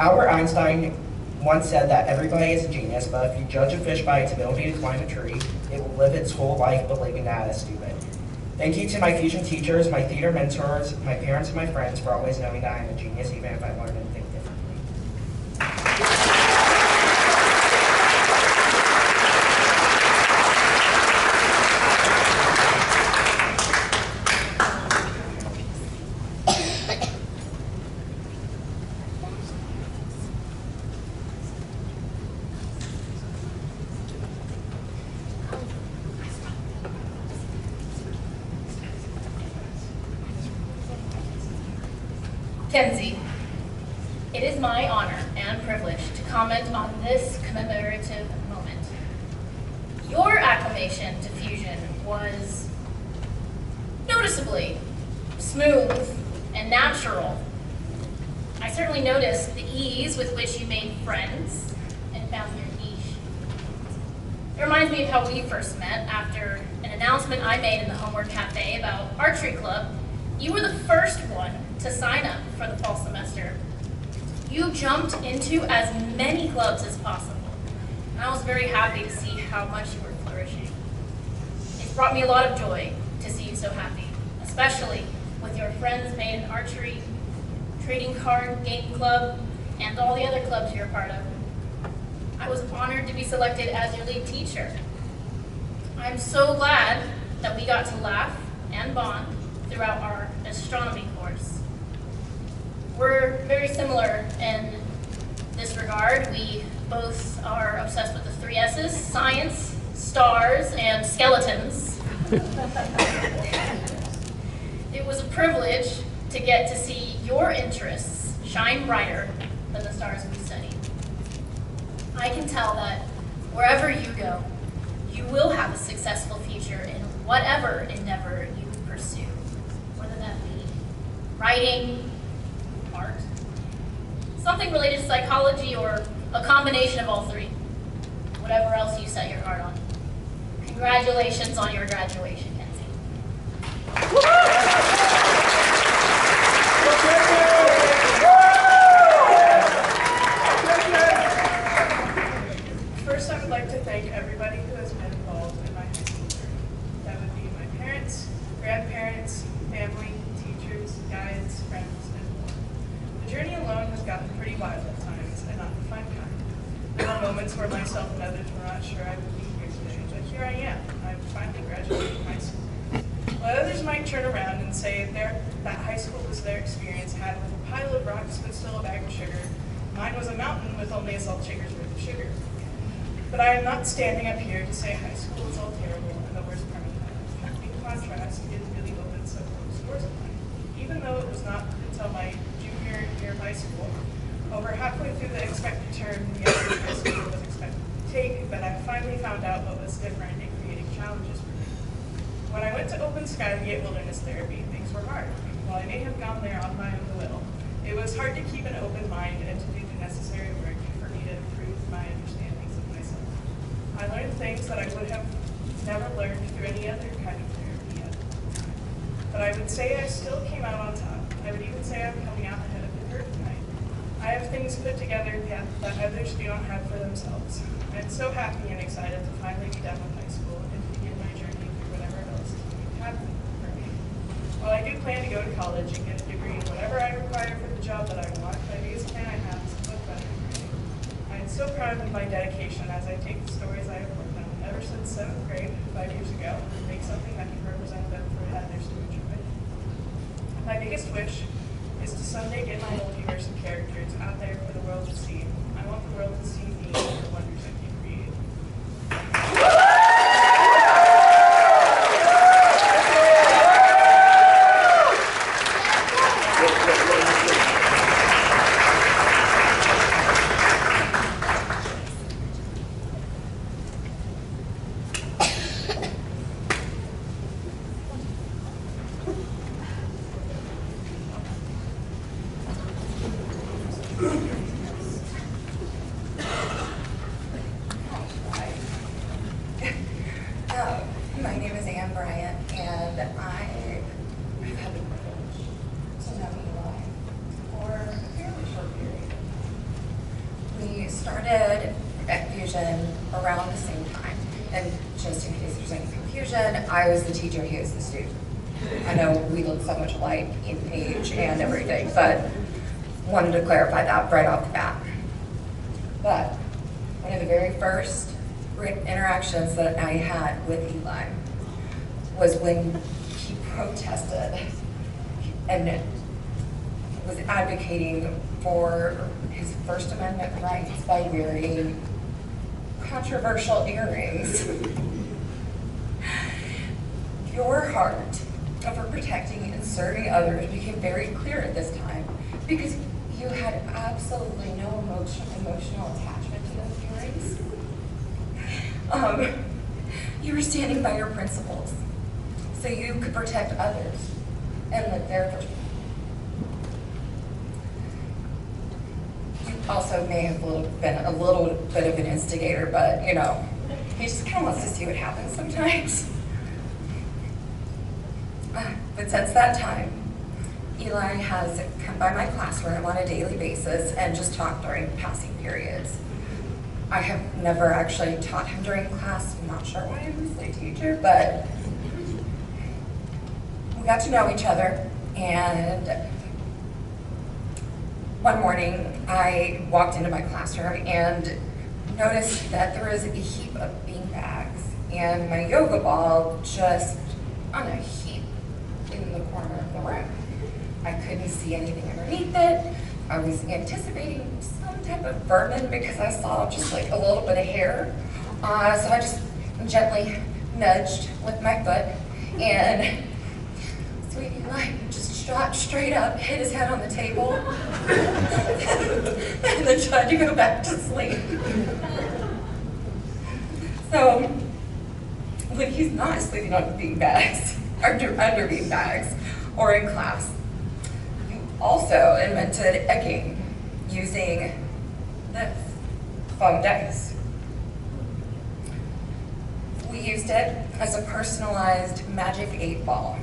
Albert Einstein once said that everybody is a genius, but if you judge a fish by its ability to climb a tree, it will live its whole life believing that it's stupid. Thank you to my Fusion teachers, my theater mentors, my parents, and my friends for always knowing that I'm a genius even if I learn and think differently. Kenzie, it is my honor and privilege to comment on this commemorative moment. Your acclamation to Fusion was noticeably smooth and natural. I certainly noticed the ease with which you made friends and found your niche. It reminds me of how we first met after an announcement I made in the Homework Cafe about archery club. You were the first one to sign up for the fall semester. You jumped into as many clubs as possible. And I was very happy to see how much you were flourishing. It's brought me a lot of joy to see you so happy, especially with your friends made in archery, trading card game club, and all the other clubs you're a part of. I was honored to be selected as your lead teacher. I'm so glad that we got to laugh and bond throughout our astronomy course. We're very similar in this regard. We both are obsessed with the 3 S's, science, stars, and skeletons. It was a privilege to get to see your interests shine brighter than the stars we study. I can tell that wherever you go, you will have a successful future in whatever endeavor you pursue, whether that be writing, art, something related to psychology, or a combination of all 3, whatever else you set your heart on. Congratulations on your graduation, Kenzie. First, I would like to thank everybody who has been involved in my high school journey. That would be my parents, grandparents, family, teachers, guides, friends, and more. The journey alone has gotten pretty wild at times, and not the fun kind. There were moments where myself and others were not sure I would be here today, but here I am. I've finally graduated high school. While others might turn around and say that high school was their experience had with a pile of rocks but still a bag of sugar, mine was a mountain with only a salt shaker's worth of sugar. But I am not standing up here to say high school is all terrible and the worst part of my life. In contrast, it really opened some doors of mine. Even though it was not until my junior year of high school, over halfway through the expected term the average high school was expected to take, that I finally found out what was different in creating challenges for me. When I went to Open Sky to get wilderness therapy, things were hard. While I may have gone there on my own will, it was hard to keep an open mind and to do the necessary work for me to improve my understandings of myself. I learned things that I would have never learned through any other kind of therapy at the time. But I would say I still came out on top. I would even say I'm coming out ahead of the curve tonight. I have things put together that others do not have for themselves. I'm so happy and excited to finally be done with high school and to begin my journey through whatever else is going to happen for me. While I do plan to go to college and get a degree in whatever I require for the job that I want, the biggest plan I have is to look better than writing. I am so proud of my dedication as I take the stories I have worked on ever since 7th grade, 5 years ago, and make something that can represent them for others to enjoy. My biggest wish is to someday get my multiverse of characters out there for the world to see. I want the world to see me and the wonders I can create. My name is Ann Bryant, and I've had the privilege to know Eli for a fairly short period. We started at Fusion around the same time, and just in case there's any confusion, I was the teacher, he was the student. I know we look so much alike in age and everything, but wanted to clarify that right off the bat. But one of the very first interactions that I had with Eli was when he protested and was advocating for his First Amendment rights by wearing controversial earrings. Your heart for protecting and serving others became very clear at this time because you had absolutely no emotional attachment to those earrings. You were standing by your principles so you could protect others and live their first. You also may have been a little bit of an instigator, but you know, he just kind of wants to see what happens sometimes. But since that time, Eli has come by my classroom on a daily basis and just talked during passing periods. I have never actually taught him during class. I'm not sure why I'm a state teacher, but we got to know each other. And one morning, I walked into my classroom and noticed that there was a heap of bean bags and my yoga ball just on a heap in the corner of the room. I couldn't see anything underneath it. I was anticipating some type of vermin because I saw just like a little bit of hair. So I just gently nudged with my foot, and Sweetie Eli just shot straight up, hit his head on the table, and then tried to go back to sleep. So when he's not sleeping on bean bags, under bean bags, or in class, you also invented a game using this foam dice. We used it as a personalized magic 8-ball.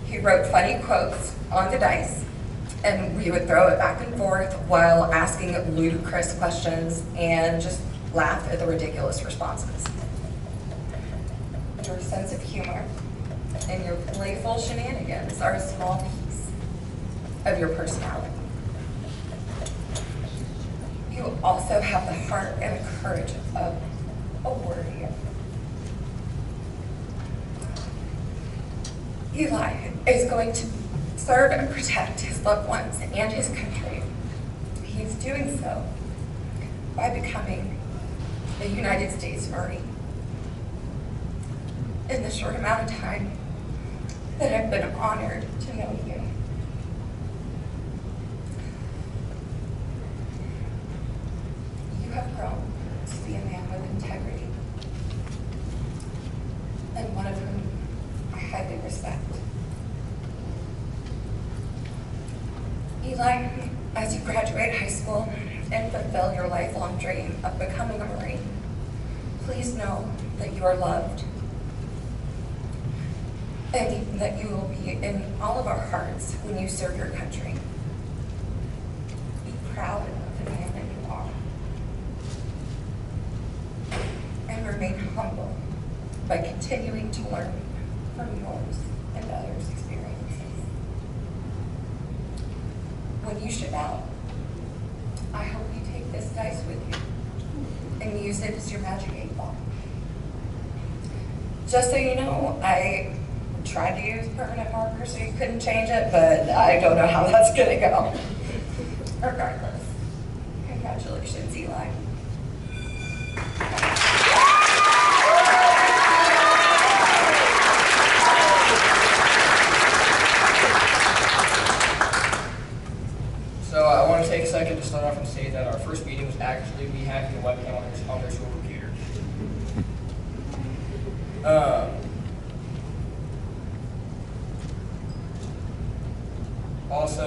He wrote funny quotes on the dice, and we would throw it back and forth while asking ludicrous questions and just laugh at the ridiculous responses. Your sense of humor and your playful shenanigans are a small piece of your personality. You also have the heart and the courage of a warrior. Eli is going to serve and protect his loved ones and his country. He's doing so by becoming a United States Marine. In the short amount of time that I've been honored to know you, you have grown to be a man with integrity, and one of whom I highly respect. Eli, as you graduate high school and fulfill your lifelong dream of becoming a Marine, please know that you are loved, and that you will be in all of our hearts when you serve your country. Be proud of the man that you are, and remain humble by continuing to learn from yours and others' experiences. When you ship out, I hope you take this dice with you and use it as your magic 8-ball. Just so you know, I tried to use permanent marker so you couldn't change it, but I don't know how that's gonna go. Regardless, congratulations, Eli. So I want to take a second to start off and say that our first meeting was actually me hacking the webcam on their school computer. Also,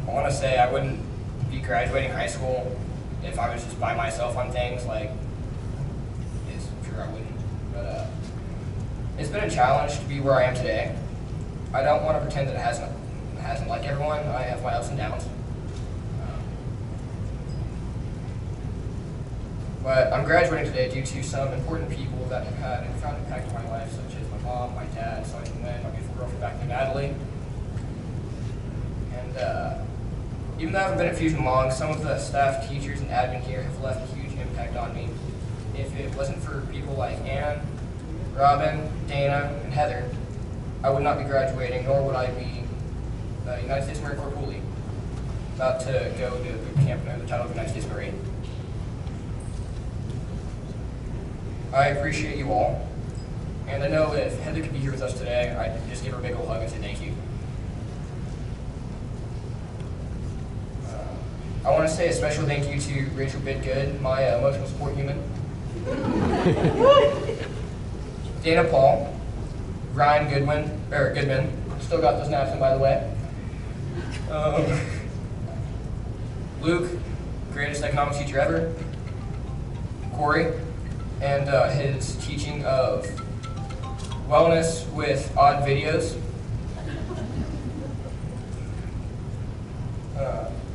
I want to say I wouldn't be graduating high school if I was just by myself on things. Like, it's sure I wouldn't. But it's been a challenge to be where I am today. I don't want to pretend that it hasn't like everyone. I have my ups and downs. But I'm graduating today due to some important people that have had a profound impact on my life, such as my mom, my dad, Sergeant Lynn, my beautiful girlfriend back then, Natalie. And even though I haven't been at Fusion long, some of the staff, teachers, and admin here have left a huge impact on me. If it wasn't for people like Ann, Robin, Dana, and Heather, I would not be graduating, nor would I be a United States Marine Corps Poolee, about to go to boot camp under the title of United States Marine. I appreciate you all, and I know if Heather could be here with us today, I'd just give her a big old hug and say thank you. I want to say a special thank you to Rachel Bidgood, my emotional support human. Dana Paul, Ryan Goodman, still got those naps in, by the way. Luke, greatest economics teacher ever. Corey, and his teaching of wellness with odd videos.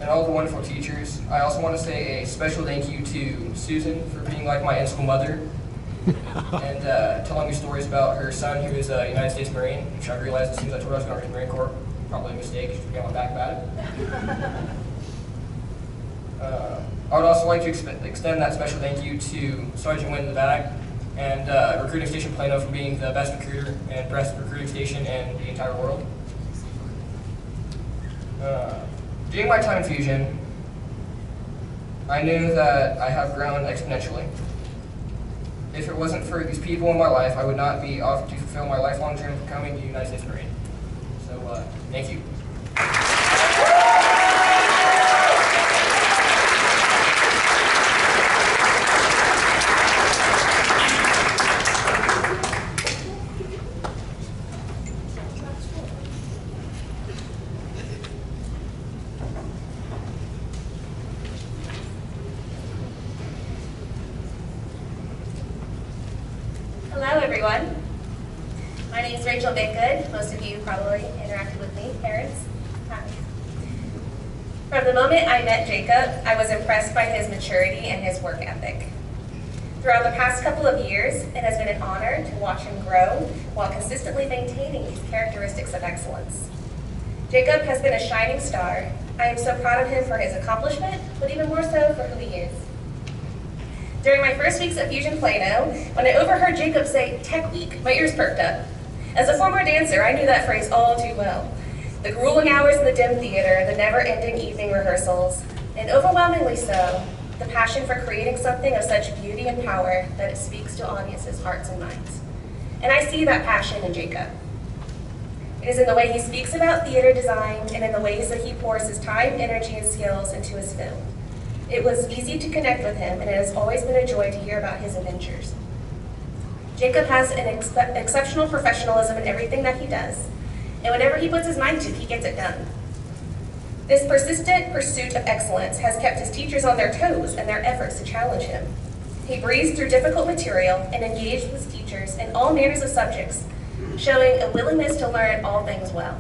and all the wonderful teachers. I also want to say a special thank you to Susan for being like my in-school mother and telling me stories about her son who is a United States Marine, which I realized as soon as I told her I was going to the Marine Corps. Probably a mistake, she got my back about it. I would also like to extend that special thank you to Sergeant Wynn in the back and Recruiting Station Plano for being the best recruiter and best recruiting station in the entire world. During my time in Fusion, I knew that I have grown exponentially. If it wasn't for these people in my life, I would not be off to fulfill my lifelong dream of becoming a United States Marine. So, thank you. Hello, everyone. My name is Rachel Bakegood. Most of you probably interacted with me, parents. Hi. From the moment I met Jacob, I was impressed by his maturity and his work ethic. Throughout the past couple of years, it has been an honor to watch him grow while consistently maintaining these characteristics of excellence. Jacob has been a shining star. I am so proud of him for his accomplishment, but even more so for who he is. During my first weeks at Fusion Plano, when I overheard Jacob say Tech Week, my ears perked up. As a former dancer, I knew that phrase all too well. The grueling hours in the dim theater, the never-ending evening rehearsals, and overwhelmingly so, the passion for creating something of such beauty and power that it speaks to audiences' hearts and minds. And I see that passion in Jacob. It is in the way he speaks about theater design and in the ways that he pours his time, energy, and skills into his film. It was easy to connect with him, and it has always been a joy to hear about his adventures. Jacob has an exceptional professionalism in everything that he does, and whatever he puts his mind to, he gets it done. This persistent pursuit of excellence has kept his teachers on their toes in their efforts to challenge him. He breezed through difficult material and engaged with his teachers in all manners of subjects, showing a willingness to learn all things well.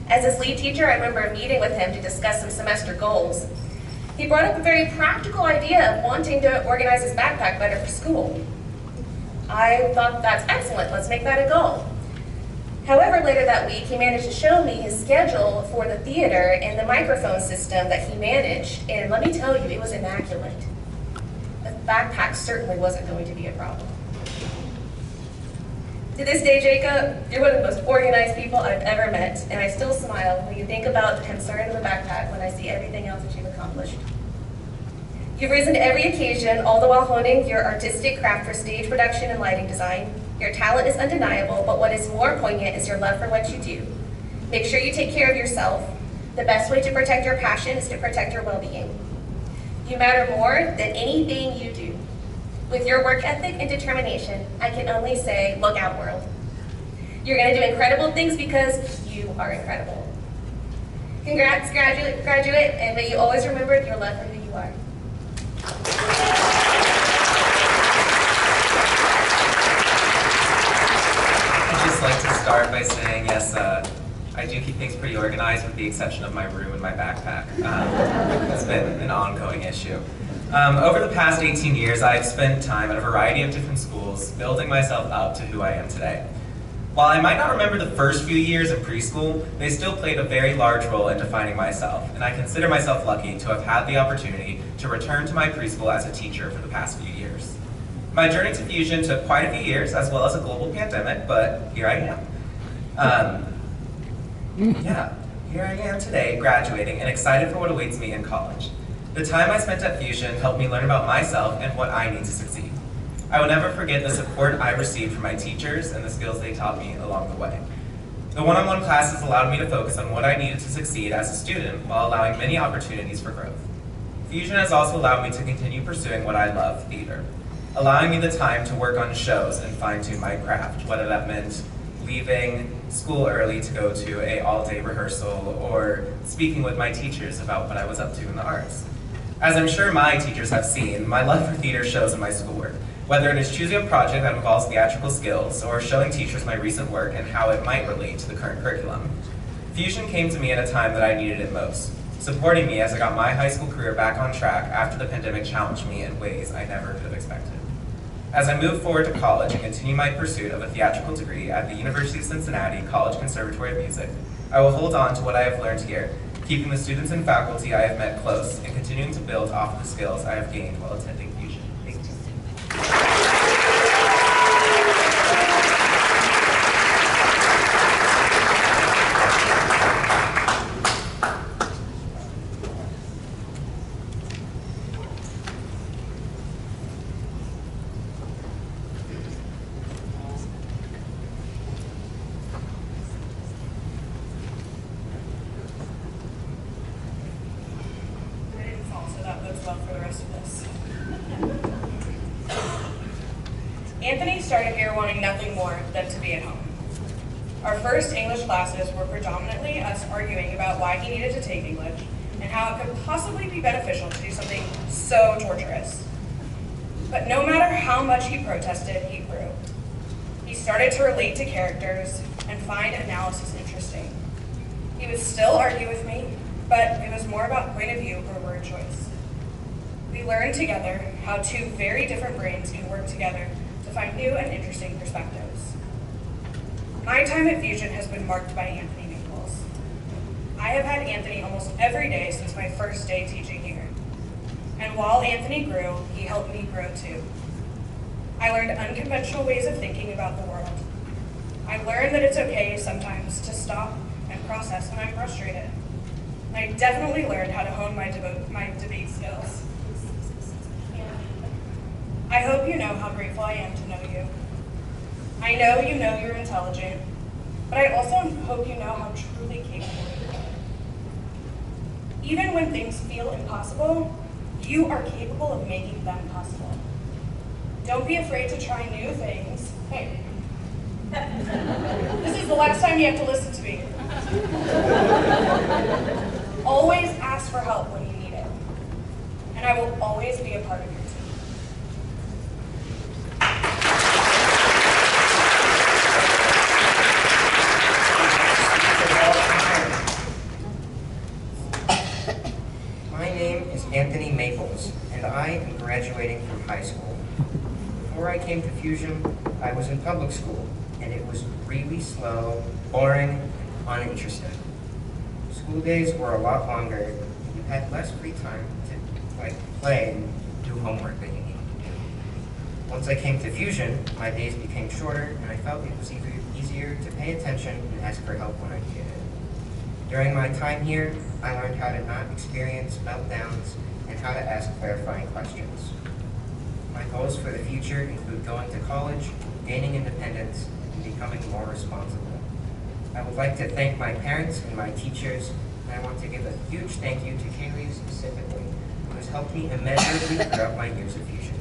As his lead teacher, I remember meeting with him to discuss some semester goals. He brought up a very practical idea of wanting to organize his backpack better for school. I thought, that's excellent, let's make that a goal. However, later that week, he managed to show me his schedule for the theater and the microphone system that he managed, and let me tell you, it was immaculate. The backpack certainly wasn't going to be a problem. To this day, Jacob, you're one of the most organized people I've ever met, and I still smile when you think about the concern of the backpack when I see everything else that you've accomplished. You've risen to every occasion, all the while honing your artistic craft for stage production and lighting design. Your talent is undeniable, but what is more poignant is your love for what you do. Make sure you take care of yourself. The best way to protect your passion is to protect your well-being. You matter more than anything you do. With your work ethic and determination, I can only say, look out, world. You're going to do incredible things because you are incredible. Congrats, graduate, and may you always remember your love for who you are. I'd just like to start by saying, yes, I do keep things pretty organized with the exception of my room and my backpack. It's been an ongoing issue. Over the past 18 years, I've spent time at a variety of different schools, building myself up to who I am today. While I might not remember the first few years in preschool, they still played a very large role in defining myself, and I consider myself lucky to have had the opportunity to return to my preschool as a teacher for the past few years. My journey to Fusion took quite a few years, as well as a global pandemic, but here I am. Here I am today, graduating, and excited for what awaits me in college. The time I spent at Fusion helped me learn about myself and what I need to succeed. I will never forget the support I received from my teachers and the skills they taught me along the way. The one-on-one classes allowed me to focus on what I needed to succeed as a student while allowing many opportunities for growth. Fusion has also allowed me to continue pursuing what I love, theater, allowing me the time to work on shows and fine-tune my craft, whether that meant leaving school early to go to an all-day rehearsal or speaking with my teachers about what I was up to in the arts. As I'm sure my teachers have seen, my love for theater shows in my schoolwork, whether it is choosing a project that involves theatrical skills or showing teachers my recent work and how it might relate to the current curriculum. Fusion came to me at a time that I needed it most. supporting me as I got my high school career back on track after the pandemic challenged me in ways I never could have expected. As I move forward to college and continue my pursuit of a theatrical degree at the University of Cincinnati College Conservatory of Music, I will hold on to what I have learned here, keeping the students and faculty I have met close and continuing to build off of the skills I have gained while attending Fusion. Thank you. I didn't fall, so that bodes well for the rest of this. Anthony started here wanting nothing more than to be at home. Our first English classes were predominantly us arguing about why he needed to take English and how it could possibly be beneficial to do something so torturous. But no matter how much he protested, he grew. He started to relate to characters and find analysis interesting. He would still argue with me, but it was more about point of view or word choice. We learned together how two very different brains can work together to find new and interesting perspectives. My time at Fusion has been marked by Anthony Maples. I have had Anthony almost every day since my first day teaching here. And while Anthony grew, he helped me grow too. I learned unconventional ways of thinking about the world. I learned that it's okay sometimes to stop and process when I'm frustrated. And I definitely learned how to hone my debate skills. I hope you know how grateful I am to know you. I know you know you're intelligent, but I also hope you know how truly capable you are. Even when things feel impossible, you are capable of making them possible. Don't be afraid to try new things. Hey, this is the last time you have to listen to me. Always ask for help when you need it, and I will always be a part of your team. My name is Anthony Maples, and I am graduating from high school. Before I came to Fusion, I was in public school, and it was really slow, boring, and uninteresting. School days were a lot longer, and you had less free time to play and do homework that you needed to do. Once I came to Fusion, my days became shorter, and I felt it was easier to pay attention and ask for help when I needed it. During my time here, I learned how to not experience meltdowns and how to ask clarifying questions. My goals for the future include going to college, gaining independence, and becoming more responsible. I would like to thank my parents and my teachers, and I want to give a huge thank you to Kaylee specifically, who has helped me immeasurably throughout my years of Fusion.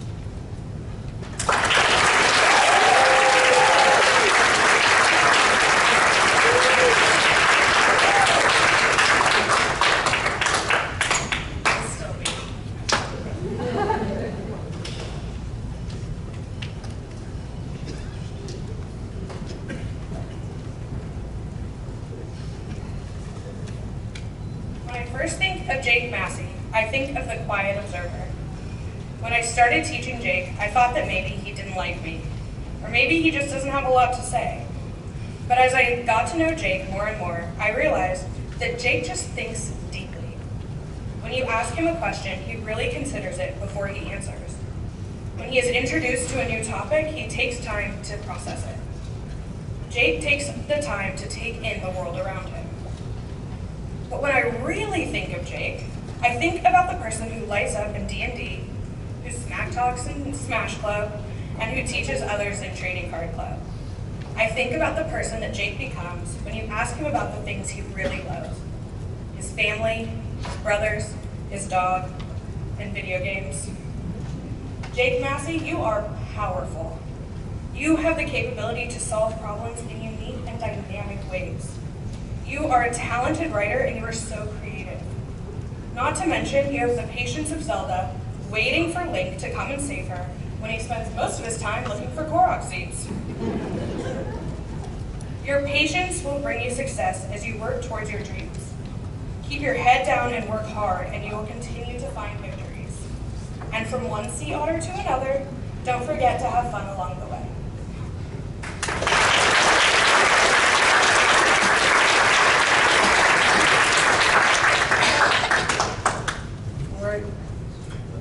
When I first think of Jake Massey, I think of the quiet observer. When I started teaching Jake, I thought that maybe he didn't like me, or maybe he just doesn't have a lot to say. But as I got to know Jake more and more, I realized that Jake just thinks deeply. When you ask him a question, he really considers it before he answers. When he is introduced to a new topic, he takes time to process it. Jake takes the time to take in the world around him. But when I really think of Jake, I think about the person who lights up in D&D, who smack talks in Smash Club, and who teaches others in Trading Card Club. I think about the person that Jake becomes when you ask him about the things he really loves. His family, his brothers, his dog, and video games. Jake Massey, you are powerful. You have the capability to solve problems in unique and dynamic ways. You are a talented writer and you are so creative. Not to mention, you have the patience of Zelda, waiting for Link to come and save her when he spends most of his time looking for Korok seeds. Your patience will bring you success as you work towards your dreams. Keep your head down and work hard, and you will continue to find victories. And from one sea otter to another, don't forget to have fun along the way.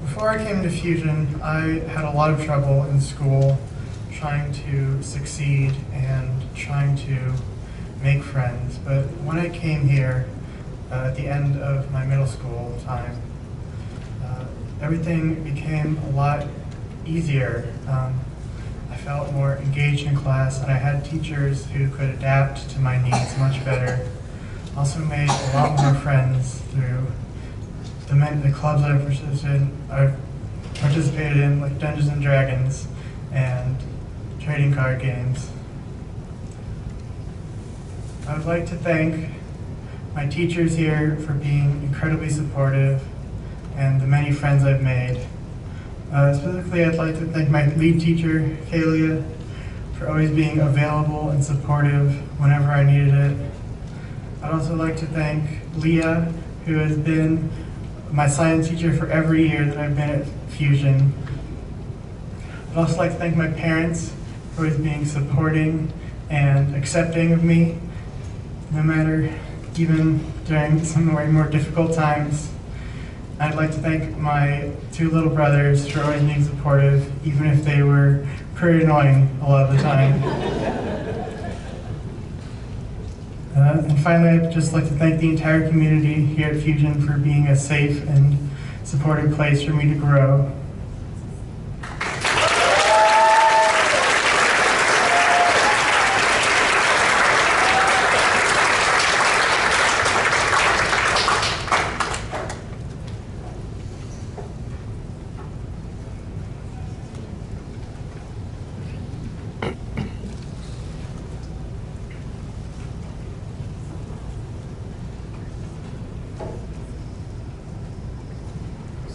Before I came to Fusion, I had a lot of trouble in school trying to succeed and trying to make friends. But when I came here at the end of my middle school time, everything became a lot easier. I felt more engaged in class, and I had teachers who could adapt to my needs much better. Also made a lot more friends through the clubs that I've participated in, like Dungeons and Dragons and trading card games. I would like to thank my teachers here for being incredibly supportive and the many friends I've made. Specifically, I'd like to thank my lead teacher, Kalia, for always being available and supportive whenever I needed it. I'd also like to thank Leah, who has been my science teacher for every year that I've been at Fusion. I'd also like to thank my parents for always being supporting and accepting of me, no matter, even during some way more difficult times. I'd like to thank my two little brothers for always being supportive, even if they were pretty annoying a lot of the time. And finally, I'd just like to thank the entire community here at Fusion for being a safe and supportive place for me to grow.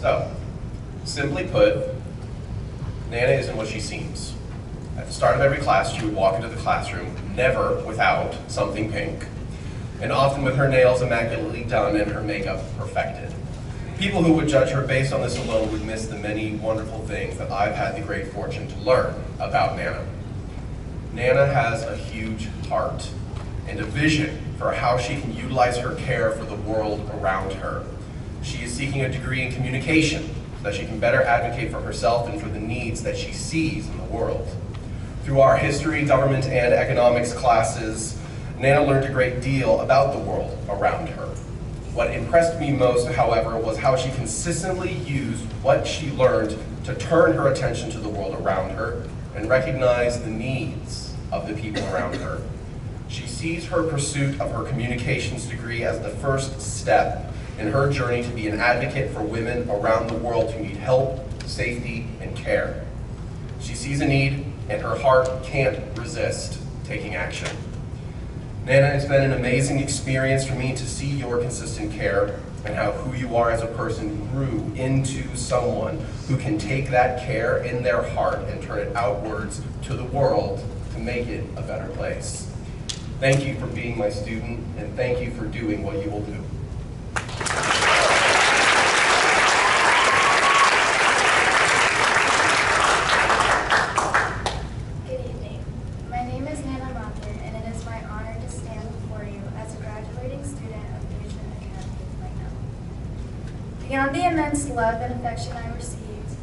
So, simply put, Nana isn't what she seems. At the start of every class, she would walk into the classroom, never without something pink, and often with her nails immaculately done and her makeup perfected. People who would judge her based on this alone would miss the many wonderful things that I've had the great fortune to learn about Nana. Nana has a huge heart and a vision for how she can utilize her care for the world around her. She is seeking a degree in communication so that she can better advocate for herself and for the needs that she sees in the world. Through our history, government, and economics classes, Nana learned a great deal about the world around her. What impressed me most, however, was how she consistently used what she learned to turn her attention to the world around her and recognize the needs of the people around her. She sees her pursuit of her communications degree as the first step in her journey to be an advocate for women around the world who need help, safety, and care. She sees a need, and her heart can't resist taking action. Nana, it's been an amazing experience for me to see your consistent care and how who you are as a person grew into someone who can take that care in their heart and turn it outwards to the world to make it a better place. Thank you for being my student, and thank you for doing what you will do. Good evening. My name is Nana Mather, and it is my honor to stand before you as a graduating student of Fusion Academy of Plano. Beyond the immense love and affection I received,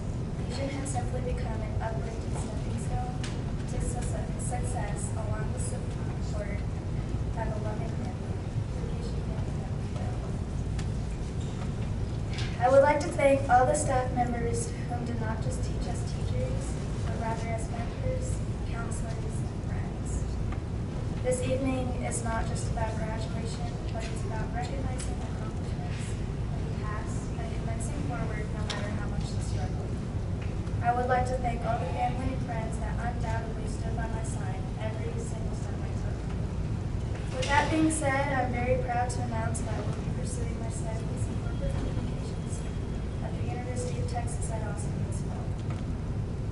Fusion has simply become an uplifting stepping stone to success along the support of a loving family, the Fusion family that we built. I would like to thank all the staff members whom did not just teach us teachers, but rather as mentors, counselors, and friends. This evening is not just about graduation, but it's about recognizing accomplishments in the past and commencing forward no matter how much the struggle. I would like to thank all the family and friends that undoubtedly stood by my side every single step I took. With that being said, I'm very proud to announce that I will be pursuing my studies in corporate communications at the University of Texas at Austin this fall.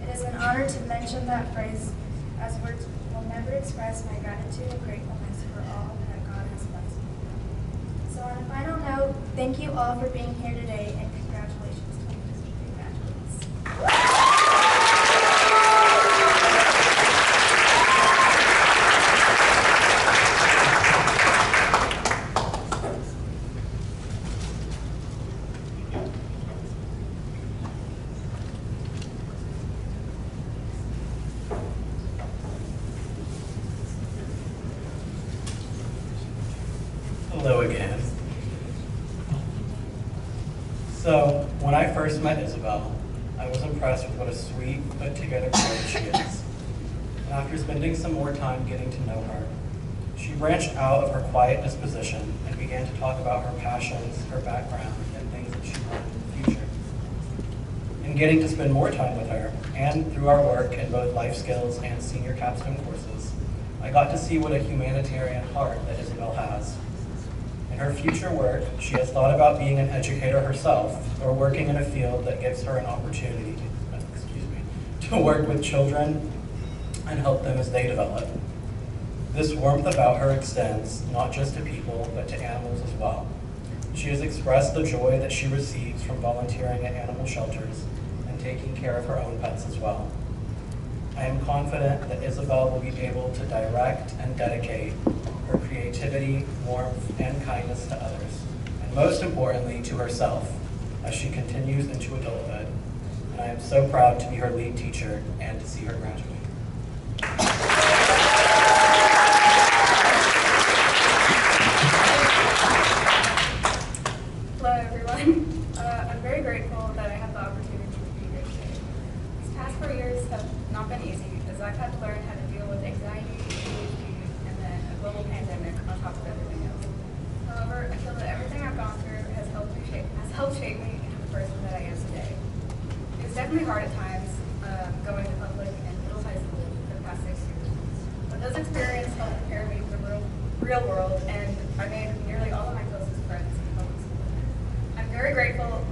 It is an honor to mention that phrase, as words will never express my gratitude and gratefulness for all that God has blessed me with. So So on a final note, thank you all for being here today and congratulations to my history graduates. Hello again. So, when I first met Isabel, I was impressed with what a sweet, put-together girl she is. And after spending some more time getting to know her, she branched out of her quiet disposition and began to talk about her passions, her background, and things that she wanted in the future. In getting to spend more time with her, and through our work in both life skills and senior capstone courses, I got to see what a humanitarian heart that Isabel has. In her future work, she has thought about being an educator herself or working in a field that gives her an opportunity to work with children and help them as they develop. This warmth about her extends not just to people, but to animals as well. She has expressed the joy that she receives from volunteering at animal shelters and taking care of her own pets as well. I am confident that Isabel will be able to direct and dedicate her creativity, warmth, and kindness to others, and most importantly, to herself, as she continues into adulthood. And I am so proud to be her lead teacher and to see her graduate. Hello, everyone. I'm very grateful that I have the opportunity to be here today. These past 4 years have not been easy, as I've had to learn how to deal with anxiety, ADHD, and then a global pandemic on top of everything else. However, I feel that everything I've gone through has helped shape me into the person that I am today. It was definitely hard at times, going to public and middle high school for the past 6 years. But those experiences helped prepare me for the real world, and I made nearly all of my closest friends in public school. I'm very grateful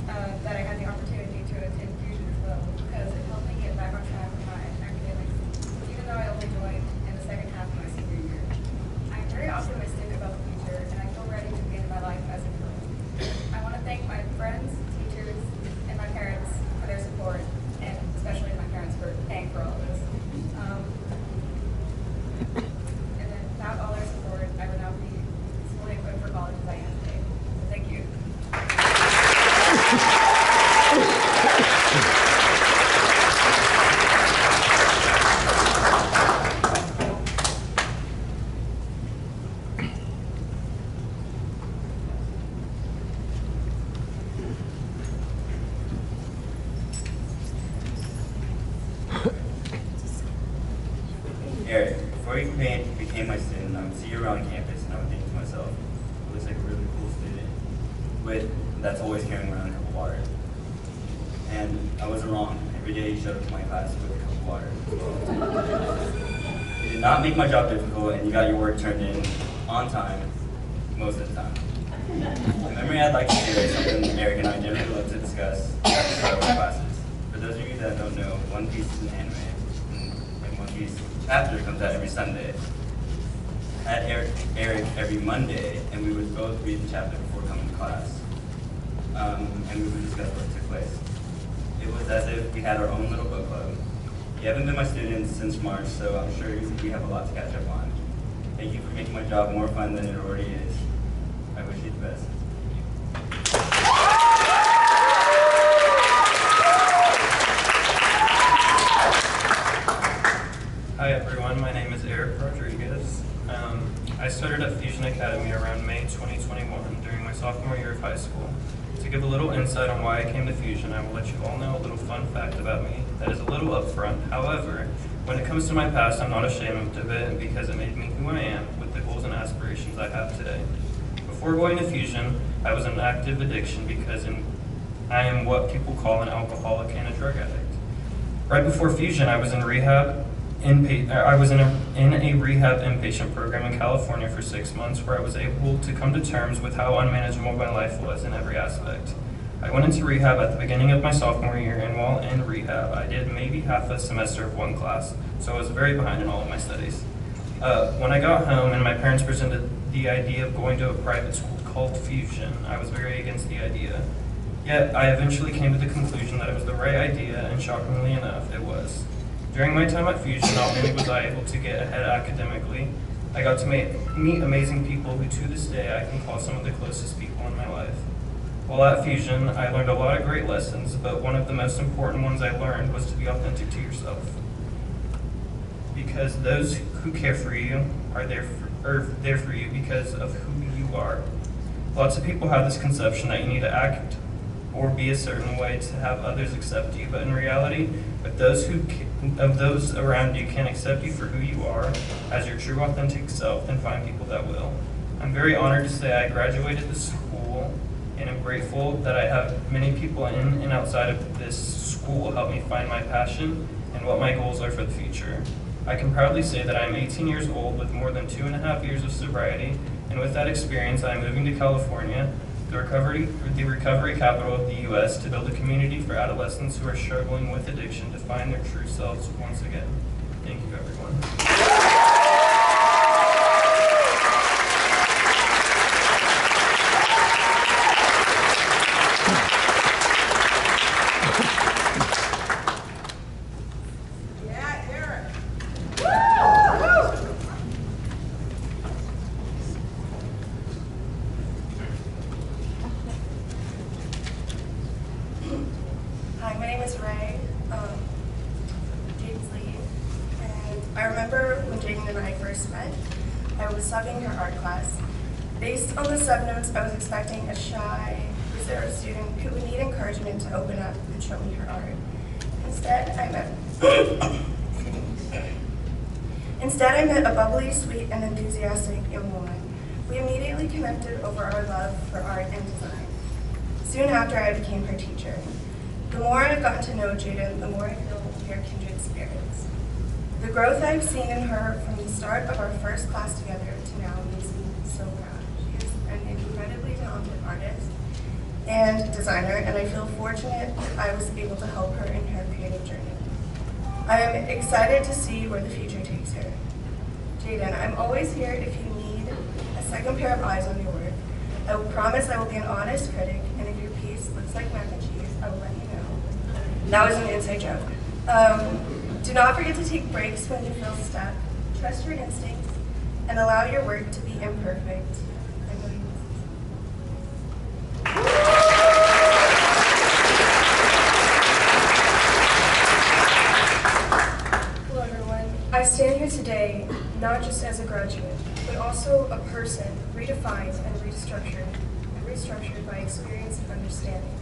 that I had the opportunity to attend Fusion as well, because it helped me get back on track with my academics, even though I only joined in the second half of my senior year. I'm very optimistic about the future, and I feel ready to begin my life as a girl. I want to thank my friends, teachers, and my parents for their support, and especially my parents for paying for all of this. And then without all their support, I would not be as fully equipped for college as I am today. So thank you. Eric, before you became my student, I would see you around campus and I would think to myself, he looks like a really cool student that's always carrying around a cup of water. And I wasn't wrong. Every day you showed up to my class with a cup of water. You did not make my job difficult and you got your work turned in on time, most of the time. The memory I'd like to share is something Eric and I generally love to discuss after start of our classes. For those of you that don't know, One Piece is an anime, and One Piece chapter comes out every Sunday. I had Eric every Monday, and we would both read the chapter before coming to class. And we would discuss what took place. It was as if we had our own little book club. You haven't been my student since March, so I'm sure we have a lot to catch up on. Thank you for making my job more fun than it already is. I wish you the best. Hi everyone, my name is Eric Rodriguez. I started at Fusion Academy around May 2021 during my sophomore year of high school. To give a little insight on why I came to Fusion, I will let you all know a little fun fact about me that is a little upfront. However, when it comes to my past, I'm not ashamed of it because it made me who I am with the goals and aspirations I have today. Before going to Fusion, I was in active addiction because I am what people call an alcoholic and a drug addict. Right before Fusion, I was in rehab. I was in a rehab inpatient program in California for 6 months where I was able to come to terms with how unmanageable my life was in every aspect. I went into rehab at the beginning of my sophomore year, and while in rehab, I did maybe half a semester of one class, so I was very behind in all of my studies. When I got home and my parents presented the idea of going to a private school called Fusion, I was very against the idea. Yet, I eventually came to the conclusion that it was the right idea, and shockingly enough, it was. During my time at Fusion, not only was I able to get ahead academically, I got to meet amazing people who to this day I can call some of the closest people in my life. While at Fusion, I learned a lot of great lessons, but one of the most important ones I learned was to be authentic to yourself. Because those who care for you are there for you because of who you are. Lots of people have this conception that you need to act or be a certain way to have others accept you, but in reality, if those around you can't accept you for who you are as your true authentic self, then find people that will. I'm very honored to say I graduated this school, and I'm grateful that I have many people in and outside of this school help me find my passion and what my goals are for the future. I can proudly say that I am 18 years old with more than 2.5 years of sobriety, and with that experience, I am moving to California, the recovery capital of the U.S., to build a community for adolescents who are struggling with addiction to find their true selves once again. Thank you, everyone. Hi, my name is Ray, Jaden's lead, and I remember when Jaden and I first met, I was subbing her art class. Based on the sub notes, I was expecting a shy, reserved student who would need encouragement to open up and show me her art. Instead, I met a bubbly, sweet, and enthusiastic young woman. We immediately connected over our love for art and design. Soon after, I became her teacher. The more I've gotten to know Jaden, the more I feel we are kindred spirits. The growth I've seen in her from the start of our first class together to now makes me so proud. She is an incredibly talented artist and designer, and I feel fortunate I was able to help her in her creative journey. I am excited to see where the future takes her. Jaden, I'm always here if you need a second pair of eyes on your work. I will promise I will be an honest critic, and if your piece looks like mac and cheese, I will let you know. That was an inside joke. Do not forget to take breaks when you feel stuck. Trust your instincts and allow your work to be imperfect. I know you Hello everyone. I stand here today not just as a graduate, but also a person redefined and restructured by experience and understanding.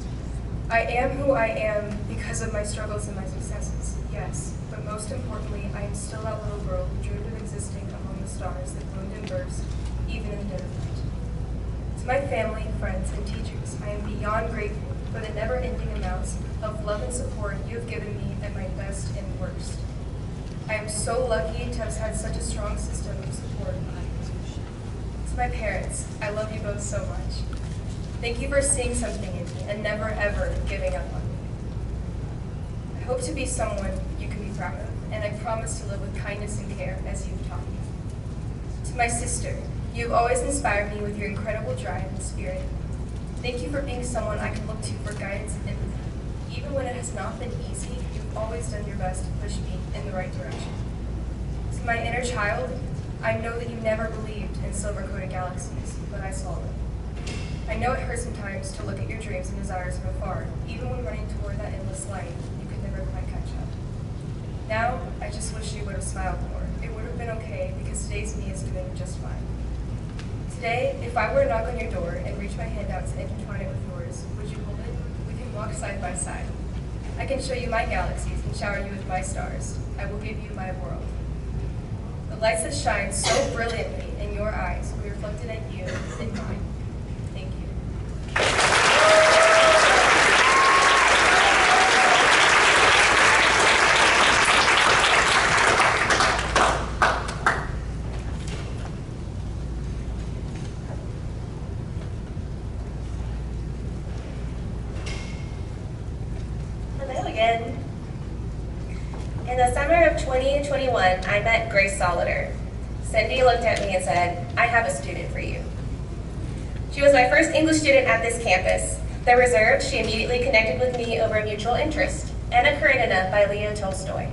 I am who I am because of my struggles and my successes, yes, but most importantly, I am still that little girl who dreamed of existing among the stars that bloomed and burst, even in the dead of night. To my family, friends, and teachers, I am beyond grateful for the never-ending amounts of love and support you have given me at my best and worst. I am so lucky to have had such a strong system of support. To my parents, I love you both so much. Thank you for seeing something in me and never ever giving up on me. I hope to be someone you can be proud of, and I promise to live with kindness and care as you've taught me. To my sister, you've always inspired me with your incredible drive and spirit. Thank you for being someone I can look to for guidance and empathy. Even when it has not been easy, you've always done your best to push me in the right direction. To my inner child, I know that you never believed in silver-coated galaxies, but I saw them. I know it hurts sometimes to look at your dreams and desires from afar. Even when running toward that endless light, you could never quite catch up. Now, I just wish you would have smiled more. It would have been okay, because today's me is doing just fine. Today, if I were to knock on your door and reach my hand out to intertwine it with yours, would you hold it? We can walk side by side. I can show you my galaxies and shower you with my stars. I will give you my world. The lights that shine so brilliantly in your eyes will be reflected at you in mine. Thank you. Hello again. In the summer of 2021, I met Grace Solider. Cindy looked at me and said, "I have a student for you." She was my first English student at this campus. Though reserved, she immediately connected with me over a mutual interest, Anna Karenina by Leo Tolstoy.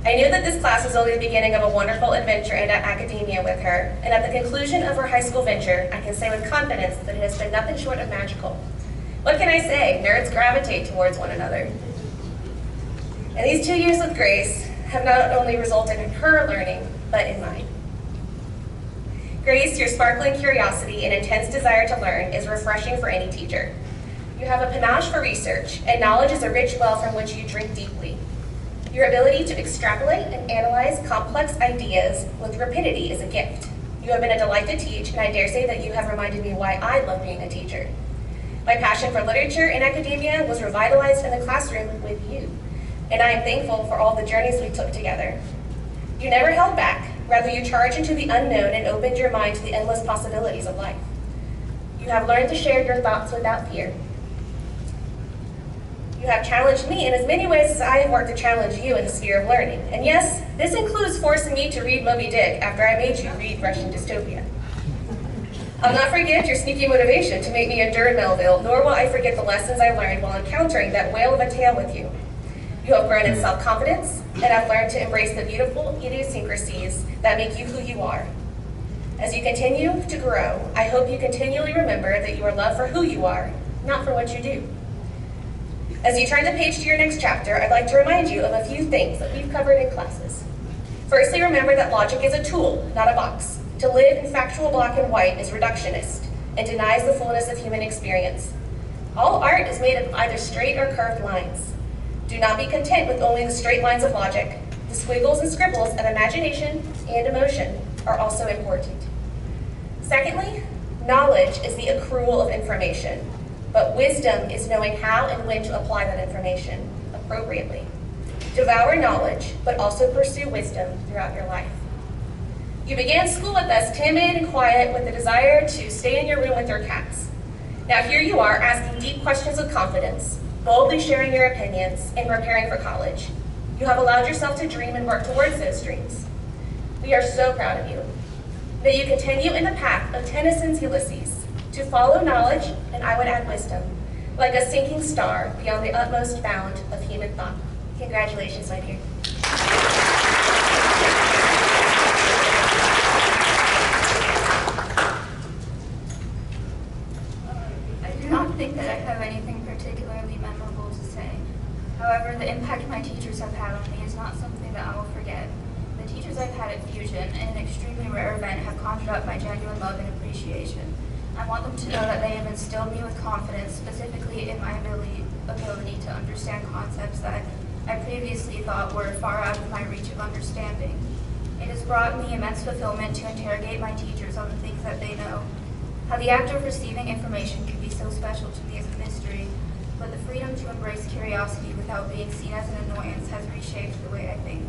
I knew that this class was only the beginning of a wonderful adventure into academia with her, and at the conclusion of her high school venture, I can say with confidence that it has been nothing short of magical. What can I say? Nerds gravitate towards one another. And these 2 years with Grace have not only resulted in her learning, but in mine. Grace, your sparkling curiosity and intense desire to learn is refreshing for any teacher. You have a panache for research, and knowledge is a rich well from which you drink deeply. Your ability to extrapolate and analyze complex ideas with rapidity is a gift. You have been a delight to teach, and I dare say that you have reminded me why I love being a teacher. My passion for literature and academia was revitalized in the classroom with you, and I am thankful for all the journeys we took together. You never held back. Rather, you charged into the unknown and opened your mind to the endless possibilities of life. You have learned to share your thoughts without fear. You have challenged me in as many ways as I have worked to challenge you in the sphere of learning. And yes, this includes forcing me to read Moby Dick after I made you read Russian dystopia. I'll not forget your sneaky motivation to make me endure Melville, nor will I forget the lessons I learned while encountering that whale of a tale with you. You have grown in self-confidence, and have learned to embrace the beautiful idiosyncrasies that make you who you are. As you continue to grow, I hope you continually remember that you are loved for who you are, not for what you do. As you turn the page to your next chapter, I'd like to remind you of a few things that we've covered in classes. Firstly, remember that logic is a tool, not a box. To live in factual black and white is reductionist and denies the fullness of human experience. All art is made of either straight or curved lines. Do not be content with only the straight lines of logic. The squiggles and scribbles of imagination and emotion are also important. Secondly, knowledge is the accrual of information. But wisdom is knowing how and when to apply that information appropriately. Devour knowledge, but also pursue wisdom throughout your life. You began school with us timid and quiet with the desire to stay in your room with your cats. Now here you are asking deep questions with confidence, boldly sharing your opinions, and preparing for college. You have allowed yourself to dream and work towards those dreams. We are so proud of you. May you continue in the path of Tennyson's Ulysses, to follow knowledge, and I would add wisdom, like a sinking star beyond the utmost bound of human thought. Congratulations, my dear. I do not think that I have anything particularly memorable to say. However, the impact my teachers have had on me is not something that I will forget. The teachers I've had at Fusion, in an extremely rare event, have conjured up my genuine love and appreciation. I want them to know that they have instilled me with confidence, specifically in my ability to understand concepts that I previously thought were far out of my reach of understanding. It has brought me immense fulfillment to interrogate my teachers on the things that they know. How the act of receiving information can be so special to me is a mystery, but the freedom to embrace curiosity without being seen as an annoyance has reshaped the way I think.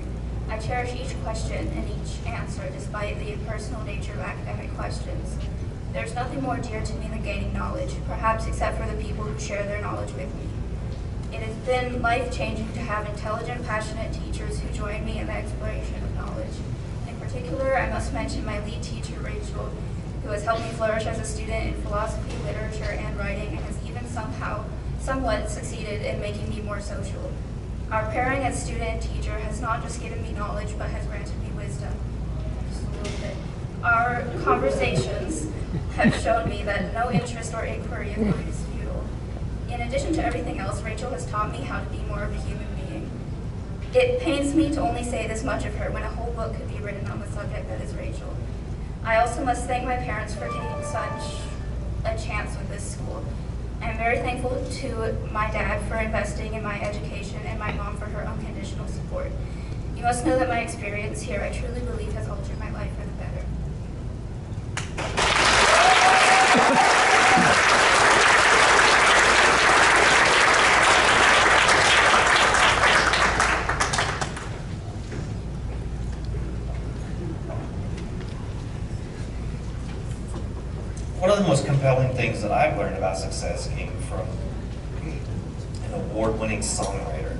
I cherish each question and each answer despite the impersonal nature of academic questions. There's nothing more dear to me than gaining knowledge, perhaps except for the people who share their knowledge with me. It has been life-changing to have intelligent, passionate teachers who join me in the exploration of knowledge. In particular, I must mention my lead teacher, Rachel, who has helped me flourish as a student in philosophy, literature, and writing, and has even somewhat succeeded in making me more social. Our pairing as student and teacher has not just given me knowledge, but has granted me wisdom. Just a little bit. Our conversations have shown me that no interest or inquiry of mine is futile. In addition to everything else, Rachel has taught me how to be more of a human being. It pains me to only say this much of her when a whole book could be written on the subject that is Rachel. I also must thank my parents for taking such a chance with this school. I am very thankful to my dad for investing in my education and my mom for her unconditional support. You must know that my experience here, I truly believe, has altered my life for the better. One of the most compelling things that I've learned about success came from an award-winning songwriter.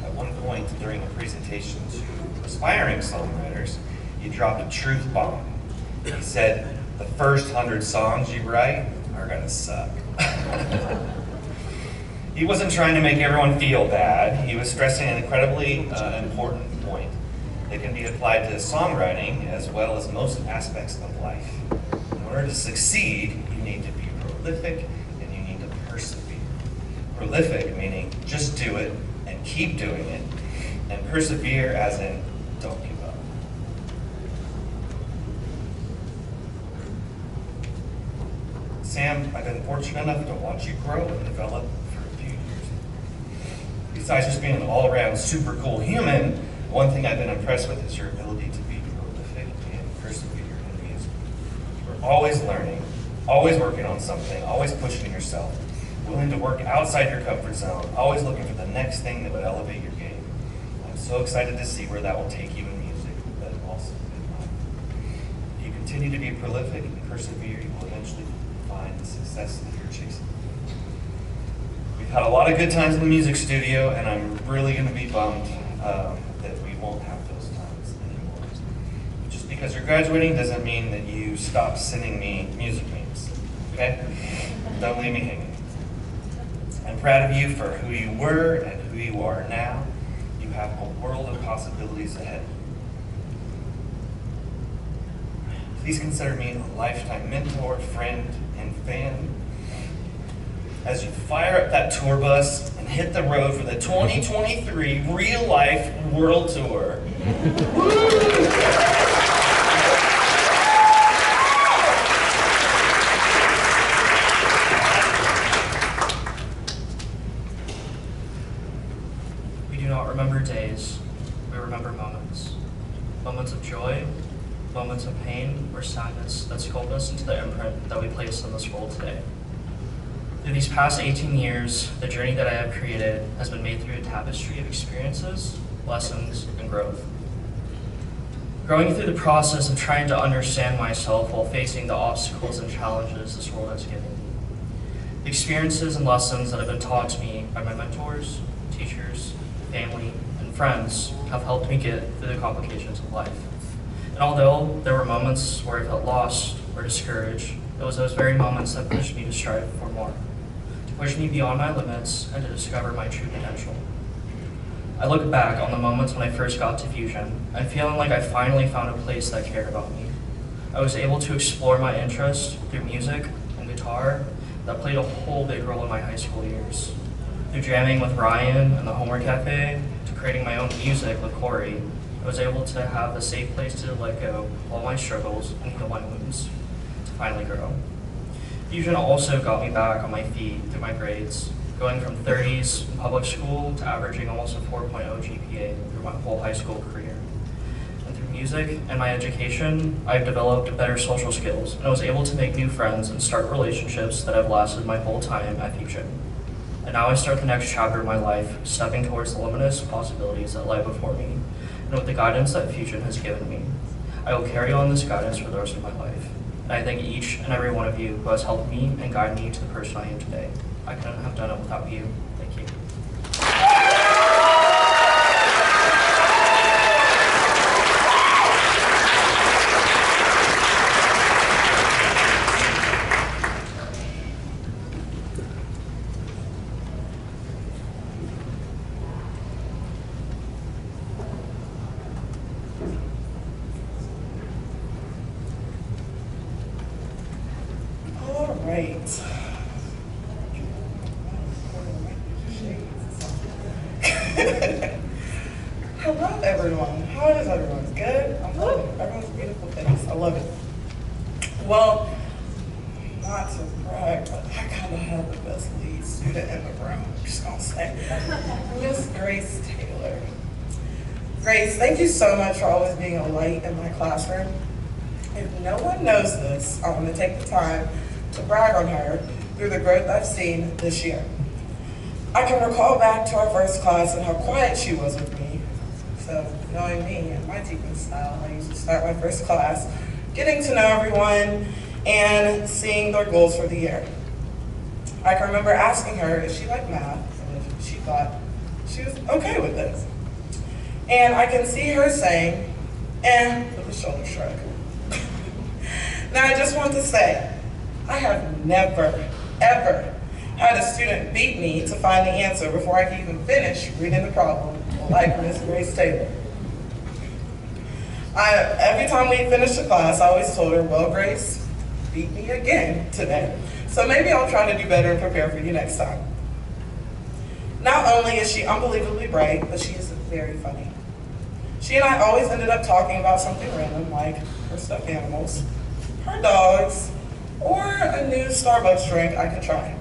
At one point during a presentation to aspiring songwriters, he dropped a truth bomb. He said, The first 100 songs you write are gonna suck. He wasn't trying to make everyone feel bad. He was stressing an incredibly important point that can be applied to songwriting as well as most aspects of life. In order to succeed, you need to be prolific and you need to persevere. Prolific meaning just do it and keep doing it, and persevere as in don't give up. Sam, I've been fortunate enough to watch you grow and develop for a few years. Besides just being an all-around super cool human, one thing I've been impressed with is your ability to be prolific and persevere in music. You're always learning, always working on something, always pushing yourself, willing to work outside your comfort zone, always looking for the next thing that would elevate your game. I'm so excited to see where that will take you in music, but also in life. If you continue to be prolific and persevere, you will eventually find the success that you're chasing. We've had a lot of good times in the music studio, and I'm really going to be bummed that we won't have those times anymore. Just because you're graduating doesn't mean that you stop sending me music memes, okay? Don't leave me hanging. I'm proud of you for who you were and who you are now. You have a world of possibilities ahead. Please consider me a lifetime mentor, friend, and fan. As you fire up that tour bus and hit the road for the 2023 Real Life World Tour. We do not remember days, we remember moments. Moments of joy, moments of pain or sadness that sculpt us into the imprint that we place on this world today. Through these past 18 years, the journey that I have created has been made through a tapestry of experiences, lessons, and growth. Growing through the process of trying to understand myself while facing the obstacles and challenges this world has given me. The experiences and lessons that have been taught to me by my mentors, teachers, family, and friends have helped me get through the complications of life. And although there were moments where I felt lost or discouraged, it was those very moments that pushed me to strive for more, to push me beyond my limits and to discover my true potential. I look back on the moments when I first got to Fusion and feeling like I finally found a place that cared about me. I was able to explore my interests through music and guitar that played a whole big role in my high school years. Through jamming with Ryan and the Homework Cafe, to creating my own music with Corey, I was able to have a safe place to let go of all my struggles and heal my wounds, to finally grow. Fusion also got me back on my feet through my grades, going from 30s in public school to averaging almost a 4.0 GPA through my whole high school career. And through music and my education, I've developed better social skills, and I was able to make new friends and start relationships that have lasted my whole time at Fusion. And now I start the next chapter of my life, stepping towards the limitless possibilities that lie before me. And with the guidance that Fusion has given me, I will carry on this guidance for the rest of my life. And I thank each and every one of you who has helped me and guided me to the person I am today. I couldn't have done it without you. Thank you. All right. Hello, everyone. How is everyone? Good? I'm loving it. Everyone's beautiful things. I love it. Well, not to brag, but I kind of have the best lead student in the room. I'm just going to say Miss Grace Taylor. Grace, thank you so much for always being a light in my classroom. If no one knows this, I'm going to take the time to brag on her through the growth I've seen this year. I can recall back to our first class and how quiet she was with me. So knowing me and my teaching style, I used to start my first class, getting to know everyone and seeing their goals for the year. I can remember asking her if she liked math and if she thought she was okay with this. And I can see her saying, with a shoulder shrug. Now, I just want to say, I have never, ever had a student beat me to find the answer before I can even finish reading the problem, like Miss Grace Taylor. Every time we finished the class, I always told her, well, Grace, beat me again today. So maybe I'll try to do better and prepare for you next time. Not only is she unbelievably bright, but she is very funny. She and I always ended up talking about something random, like her stuffed animals, her dogs, or a new Starbucks drink I could try.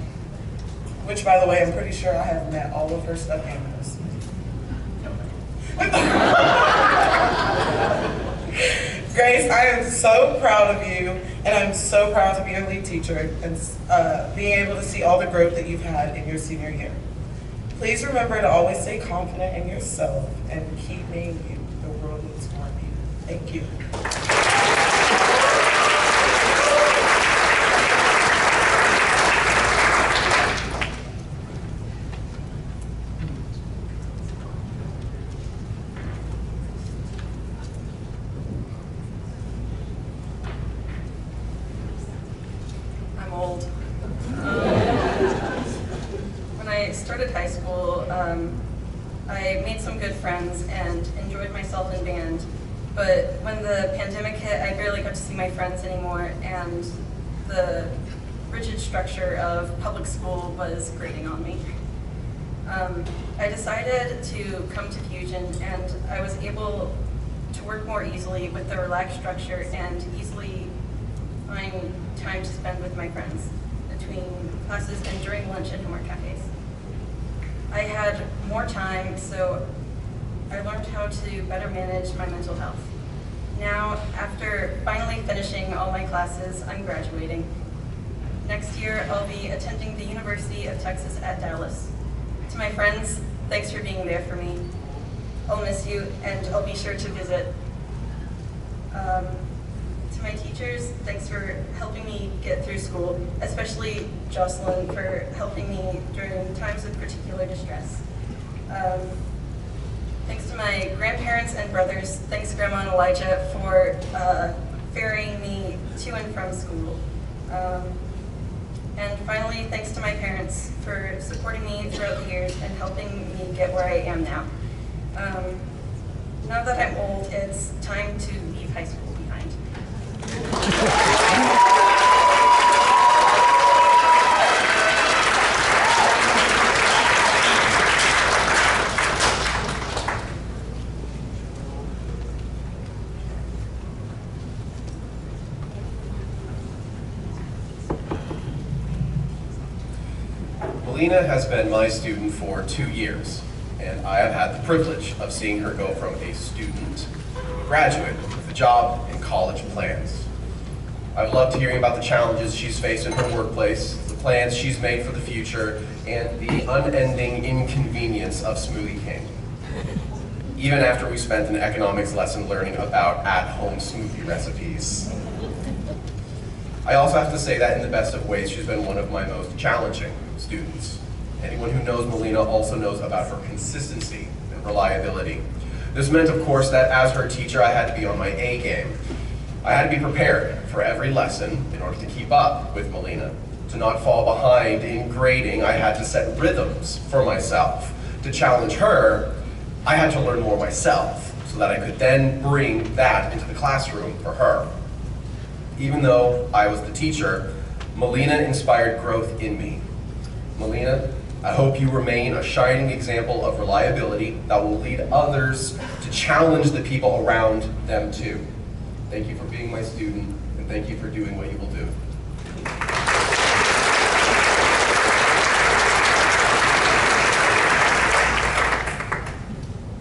Which, by the way, I'm pretty sure I have met all of her stuffed animals. Grace, I am so proud of you, and I'm so proud to be your lead teacher and being able to see all the growth that you've had in your senior year. Please remember to always stay confident in yourself and keep being you. The world needs more of you. Thank you. I'm old. When I started high school, I made some good friends and enjoyed myself in band. But when the pandemic hit, I barely got to see my friends anymore, and the rigid structure of public school was grating on me. I decided to come to Fusion, and I was able to work more easily with the relaxed structure and easily find time to spend with my friends between classes and during lunch and homework cafes. I had more time, so I learned how to better manage my mental health. Now, after finally finishing all my classes, I'm graduating. Next year, I'll be attending the University of Texas at Dallas. To my friends, thanks for being there for me. I'll miss you, and I'll be sure to visit. To my teachers, thanks for helping me get through school, especially Jocelyn for helping me during times of particular distress. Thanks to my grandparents and brothers, thanks Grandma and Elijah for ferrying me to and from school. And finally, thanks to my parents for supporting me throughout the years and helping me get where I am now. Now that I'm old, it's time to leave high school behind. Melina has been my student for 2 years, and I have had the privilege of seeing her go from a student to a graduate with a job and college plans. I've loved hearing about the challenges she's faced in her workplace, the plans she's made for the future, and the unending inconvenience of Smoothie King. Even after we spent an economics lesson learning about at-home smoothie recipes. I also have to say that in the best of ways, she's been one of my most challenging students. Anyone who knows Melina also knows about her consistency and reliability. This meant, of course, that as her teacher, I had to be on my A game. I had to be prepared for every lesson in order to keep up with Melina. To not fall behind in grading, I had to set rhythms for myself. To challenge her, I had to learn more myself so that I could then bring that into the classroom for her. Even though I was the teacher, Melina inspired growth in me. Melina, I hope you remain a shining example of reliability that will lead others to challenge the people around them too. Thank you for being my student, and thank you for doing what you will do.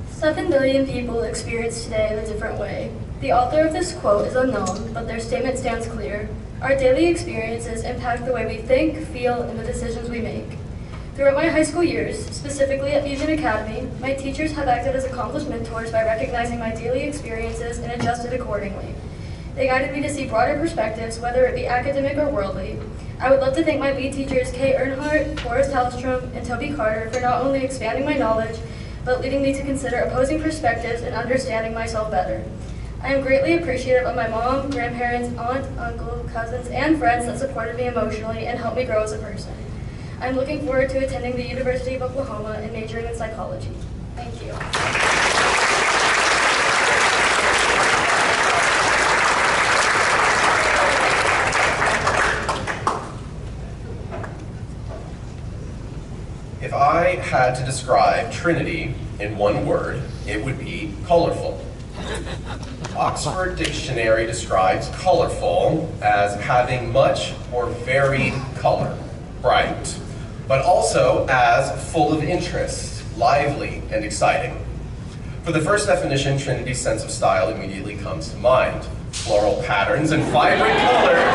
7 billion people experience today in a different way. The author of this quote is unknown, but their statement stands clear. Our daily experiences impact the way we think, feel, and the decisions we make. Throughout my high school years, specifically at Fusion Academy, my teachers have acted as accomplished mentors by recognizing my daily experiences and adjusted accordingly. They guided me to see broader perspectives, whether it be academic or worldly. I would love to thank my lead teachers Kay Earnhardt, Forrest Hellstrom, and Toby Carter for not only expanding my knowledge, but leading me to consider opposing perspectives and understanding myself better. I am greatly appreciative of my mom, grandparents, aunt, uncle, cousins, and friends that supported me emotionally and helped me grow as a person. I'm looking forward to attending the University of Oklahoma and majoring in psychology. Thank you. If I had to describe Trinity in one word, it would be colorful. Oxford Dictionary describes colorful as having much or varied color, bright, but also as full of interest, lively, and exciting. For the first definition, Trinity's sense of style immediately comes to mind. Floral patterns and vibrant colors.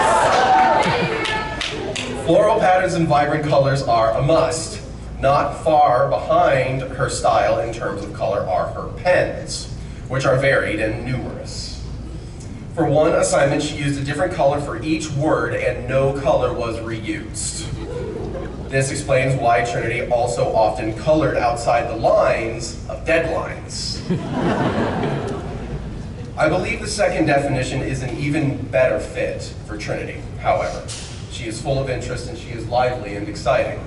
Floral patterns and vibrant colors are a must. Not far behind her style in terms of color are her pens, which are varied and numerous. For one assignment, she used a different color for each word and no color was reused. This explains why Trinity also often colored outside the lines of deadlines. I believe the second definition is an even better fit for Trinity, however. She is full of interest and she is lively and exciting.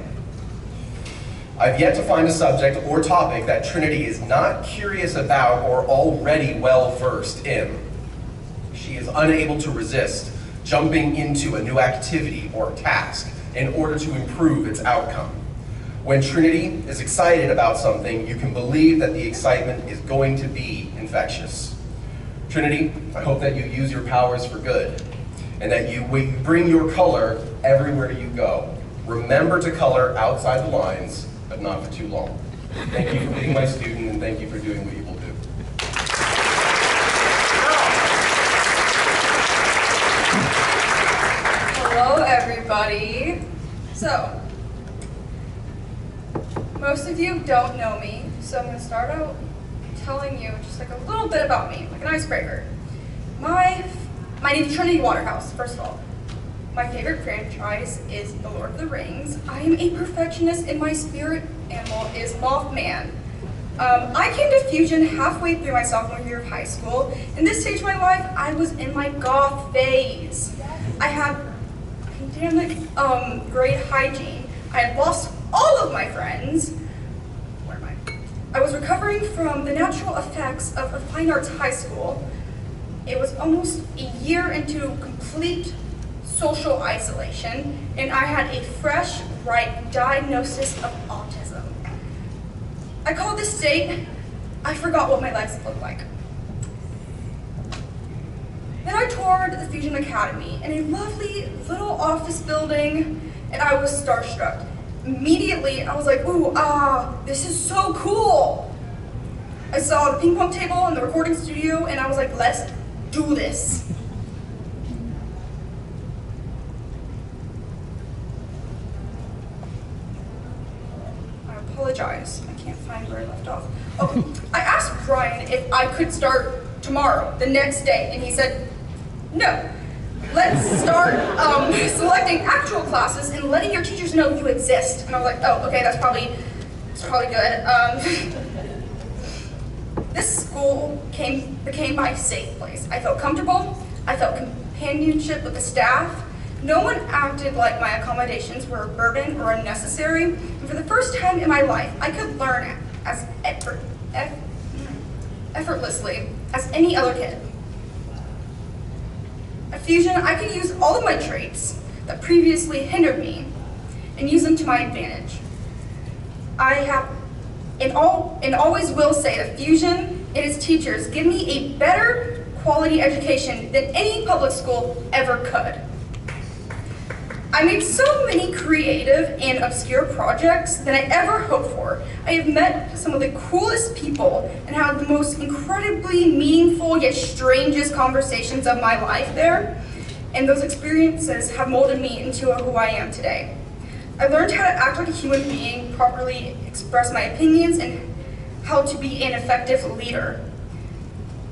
I've yet to find a subject or topic that Trinity is not curious about or already well-versed in. She is unable to resist jumping into a new activity or task in order to improve its outcome. When Trinity is excited about something, you can believe that the excitement is going to be infectious. Trinity, I hope that you use your powers for good and that you bring your color everywhere you go. Remember to color outside the lines, but not for too long. Thank you for being my student, and thank you for doing what you will do. Hello, everybody. So, most of you don't know me, so I'm going to start out telling you just like a little bit about me, like an icebreaker. My name is Trinity Waterhouse, first of all. My favorite franchise is The Lord of the Rings. I am a perfectionist and my spirit animal is Mothman. I came to Fusion halfway through my sophomore year of high school. In this stage of my life, I was in my goth phase. I had pandemic grade hygiene. I had lost all of my friends. Where am I? I was recovering from the natural effects of a fine arts high school. It was almost a year into complete social isolation, and I had a fresh, right diagnosis of autism. I called this state, I forgot what my legs looked like. Then I toured the Fusion Academy in a lovely little office building, and I was starstruck. Immediately, I was like, ooh, this is so cool. I saw the ping pong table in the recording studio, and I was like, let's do this. Apologize. I can't find where I left off. Oh, I asked Brian if I could start tomorrow, the next day, and he said, no. Let's start selecting actual classes and letting your teachers know you exist. And I was like, oh, okay, that's probably good. This school became my safe place. I felt comfortable. I felt companionship with the staff. No one acted like my accommodations were a burden or unnecessary, and for the first time in my life, I could learn as effortlessly as any other kid. At Fusion, I could use all of my traits that previously hindered me and use them to my advantage. I have, and always will say that Fusion and its teachers give me a better quality education than any public school ever could. I made so many creative and obscure projects than I ever hoped for. I have met some of the coolest people and had the most incredibly meaningful yet strangest conversations of my life there. And those experiences have molded me into who I am today. I learned how to act like a human being, properly express my opinions, and how to be an effective leader.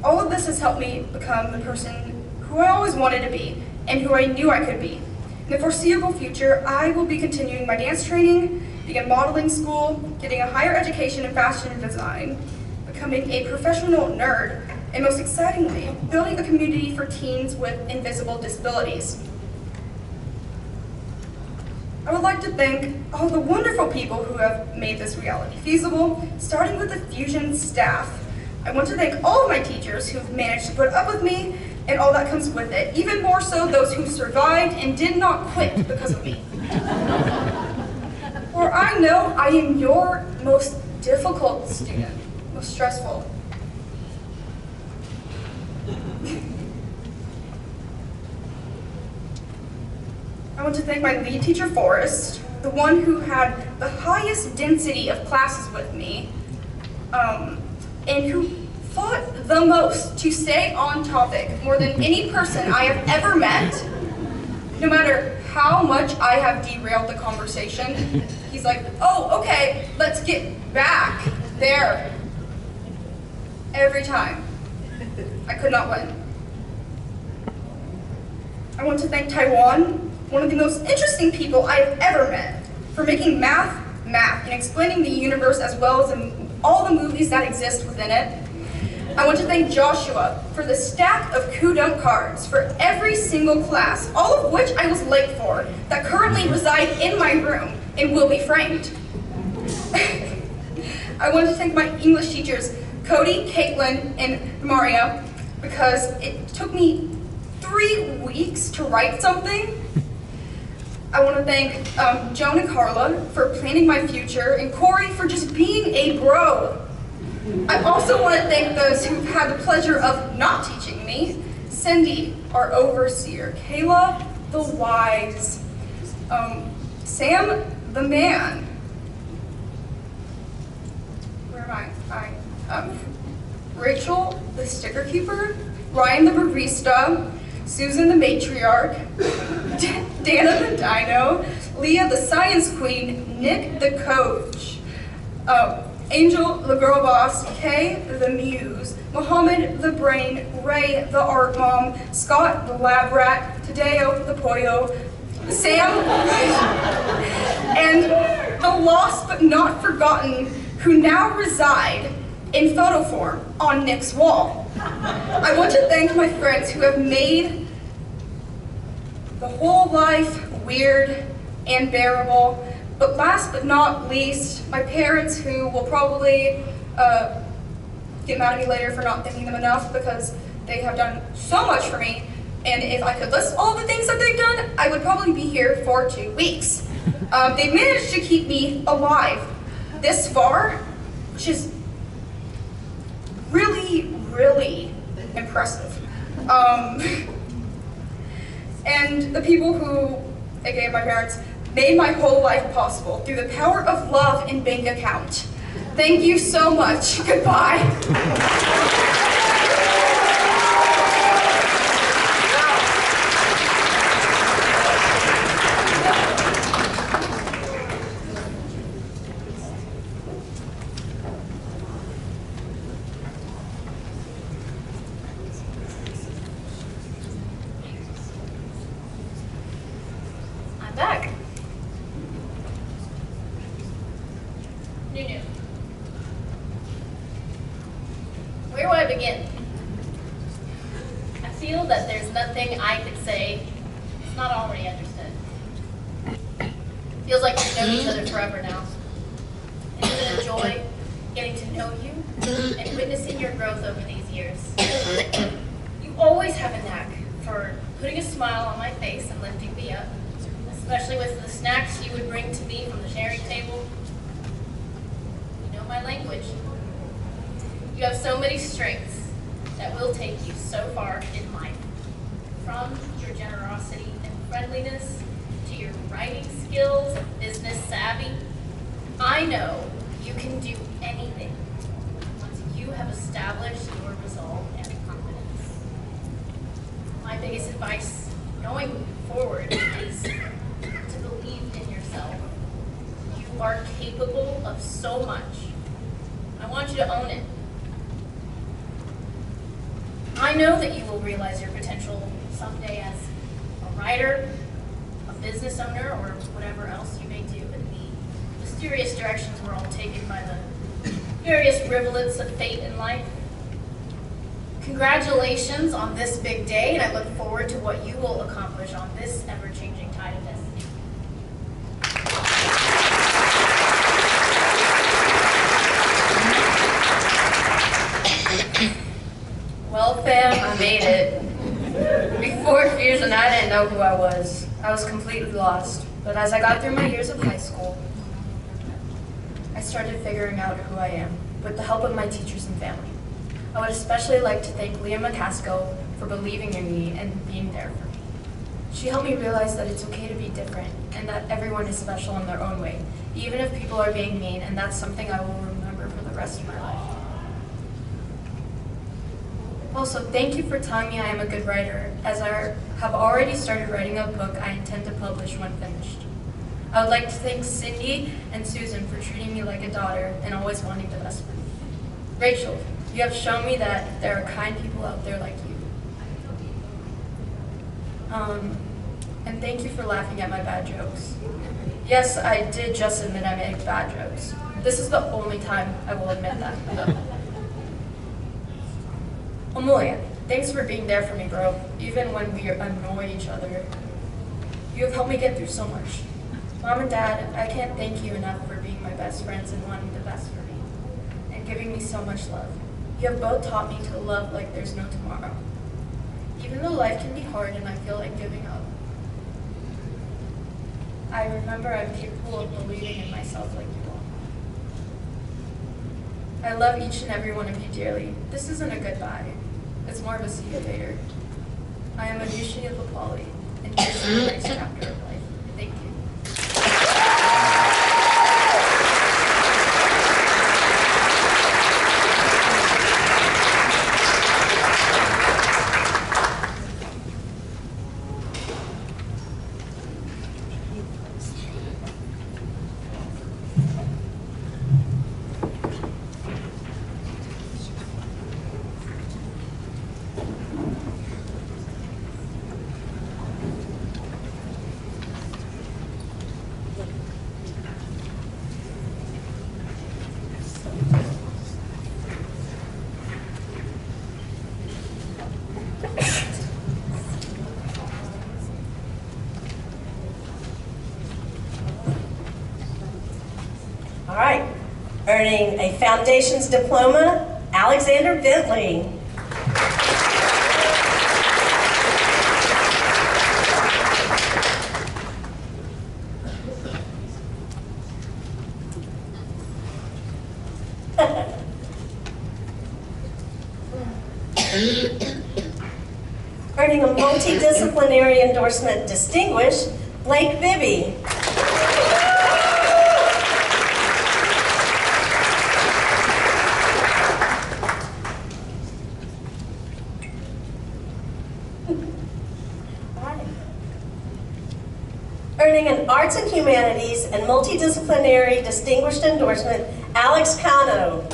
All of this has helped me become the person who I always wanted to be and who I knew I could be. In the foreseeable future, I will be continuing my dance training, being in modeling school, getting a higher education in fashion design, becoming a professional nerd, and most excitingly, building a community for teens with invisible disabilities. I would like to thank all the wonderful people who have made this reality feasible, starting with the Fusion staff. I want to thank all of my teachers who have managed to put up with me and all that comes with it, even more so those who survived and did not quit because of me. For I know I am your most difficult student, most stressful. I want to thank my lead teacher, Forrest, the one who had the highest density of classes with me, and who fought the most to stay on topic more than any person I have ever met. No matter how much I have derailed the conversation, he's like, oh, okay, let's get back there. Every time. I could not win. I want to thank Taiwan, one of the most interesting people I have ever met, for making math, and explaining the universe as well as all the movies that exist within it. I want to thank Joshua for the stack of Kudunk cards for every single class, all of which I was late for, that currently reside in my room and will be framed. I want to thank my English teachers, Cody, Caitlin, and Maria, because it took me 3 weeks to write something. I want to thank Joan and Carla for planning my future, and Corey for just being a bro. I also want to thank those who've had the pleasure of not teaching me. Cindy, our overseer. Kayla, the wise. Sam, the man. Where am I? Rachel, the sticker keeper. Ryan, the barista. Susan, the matriarch. Dana, the dino. Leah, the science queen. Nick, the coach. Angel, the girl boss. Kay, the muse. Mohammed, the brain. Ray, the art mom. Scott, the lab rat. Tadeo, the pollo. Sam, and the lost but not forgotten who now reside in photo form on Nick's wall. I want to thank my friends who have made the whole life weird and bearable. But last but not least, my parents who will probably get mad at me later for not thanking them enough because they have done so much for me. And if I could list all the things that they've done, I would probably be here for 2 weeks. They've managed to keep me alive this far, which is really, really impressive. And the people who, aka my parents, made my whole life possible through the power of love and bank account. Thank you so much. Goodbye. I'm back. Nunu. Where do I begin? I feel that there's nothing I could say that's not already understood. Feels like we've known each other forever now. And it's been a joy getting to know you and witnessing your growth over these years. You always have a knack for putting a smile on my face and lifting me up, especially with the snacks you would bring to me from the sharing table. You know my language. You have so many strengths that will take you so far in life. From your generosity and friendliness to your writing skills and business savvy, I know you can do anything once you have established your resolve and confidence. My biggest advice going forward is to believe in yourself. You are capable of so much. I want you to own it. I know that you will realize your potential someday as a writer, a business owner, or whatever else you may do in the mysterious directions we're all taken by the various rivulets of fate in life. Congratulations on this big day, and I look forward to what you will accomplish on this ever-changing tide of destiny. Well, fam, I made it. Before Fusion, I didn't know who I was. I was completely lost. But as I got through my years of high school, I started figuring out who I am, with the help of my teachers and family. I would especially like to thank Leah McCaskill for believing in me and being there for me. She helped me realize that it's okay to be different and that everyone is special in their own way, even if people are being mean, and that's something I will remember for the rest of my life. Also, thank you for telling me I am a good writer, as I have already started writing a book I intend to publish when finished. I would like to thank Cindy and Susan for treating me like a daughter and always wanting the best for me. Rachel, you have shown me that there are kind people out there like you. And thank you for laughing at my bad jokes. Yes, I did just admit I make bad jokes. This is the only time I will admit that. Amelia, thanks for being there for me, bro, even when we annoy each other. You have helped me get through so much. Mom and Dad, I can't thank you enough for being my best friends and wanting the best for me, and giving me so much love. You have both taught me to love like there's no tomorrow, even though life can be hard and I feel like giving up. I remember I'm capable of believing in myself like you all. I love each and every one of you dearly. This isn't a goodbye. It's more of a see you later. I am Anushi of Apolli, and here's the next chapter of life. Thank you. All right, earning a Foundations Diploma, Alexander Bentley. Earning a multidisciplinary endorsement, Distinguished, Blake Bibby. Earning an Arts and Humanities and Multidisciplinary Distinguished Endorsement, Alex Cano.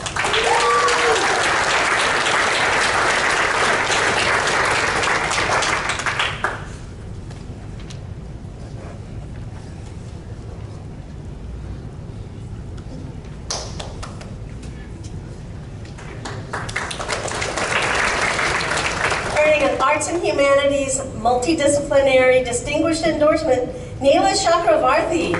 Earning an Arts and Humanities Multidisciplinary Distinguished Endorsement, Neela Chakravarthi.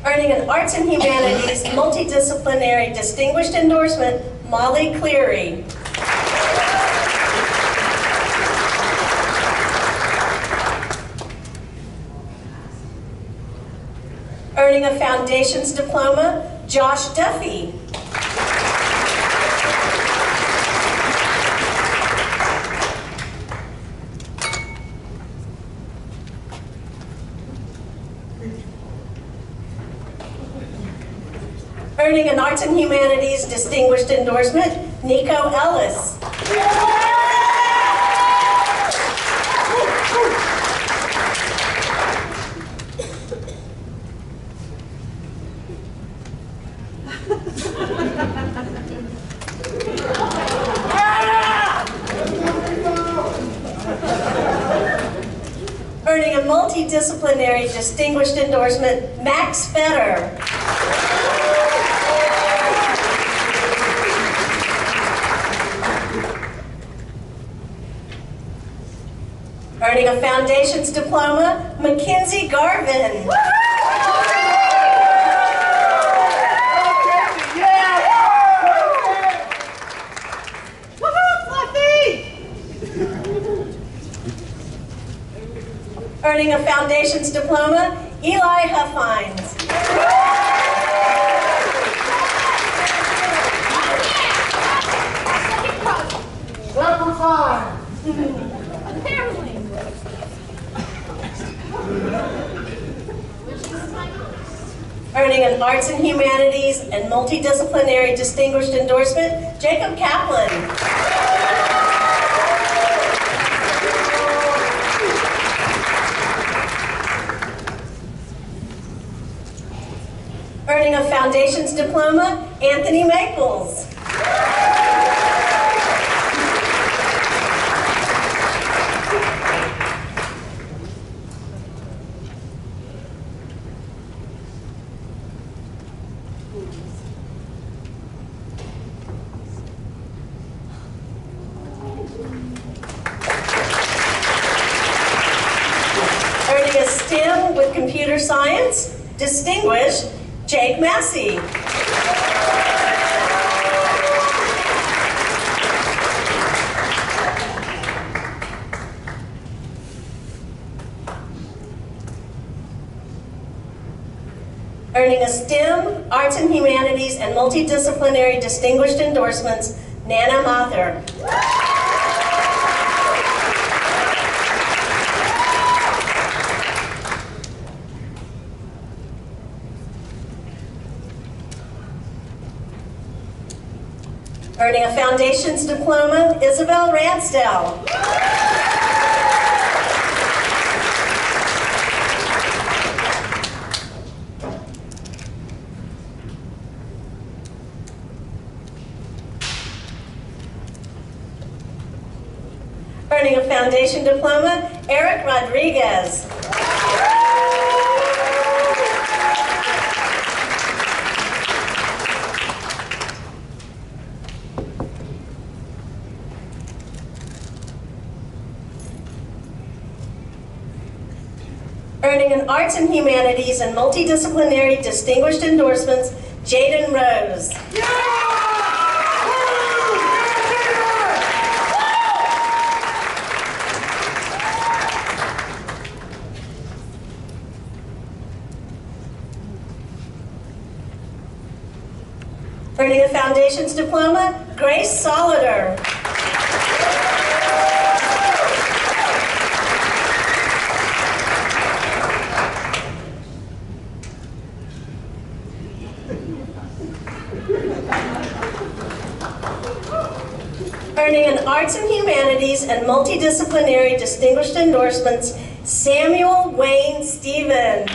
Earning an Arts and Humanities Multidisciplinary Distinguished Endorsement, Molly Cleary. Earning a Foundations Diploma, Josh Duffy. Earning an Arts and Humanities Distinguished Endorsement, Nico Ellis. multidisciplinary distinguished endorsement, Max Fetter. Earning a foundation's diploma, Mackenzie Garvin. Earning a foundation's diploma, Eli Huffines. Number 5. Earning an Arts and Humanities and Multidisciplinary Distinguished Endorsement, Jacob Kaplan. Earning a Foundation's Diploma, Anthony Maples. Earning a STEM with Computer Science, Distinguished, Jake Massey. Earning a STEM, Arts and Humanities, and Multidisciplinary Distinguished Endorsements, Nana Mather. Earning a Foundation's Diploma, Isabel Ransdell. Earning a Foundation Diploma, Eric Rodriguez. Earning an Arts and Humanities and Multidisciplinary Distinguished Endorsements, Jaden Rose. Earning a Foundation's Diploma, Grace Solider. Earning an Arts and Humanities and Multidisciplinary Distinguished Endorsements, Samuel Wayne Stevens.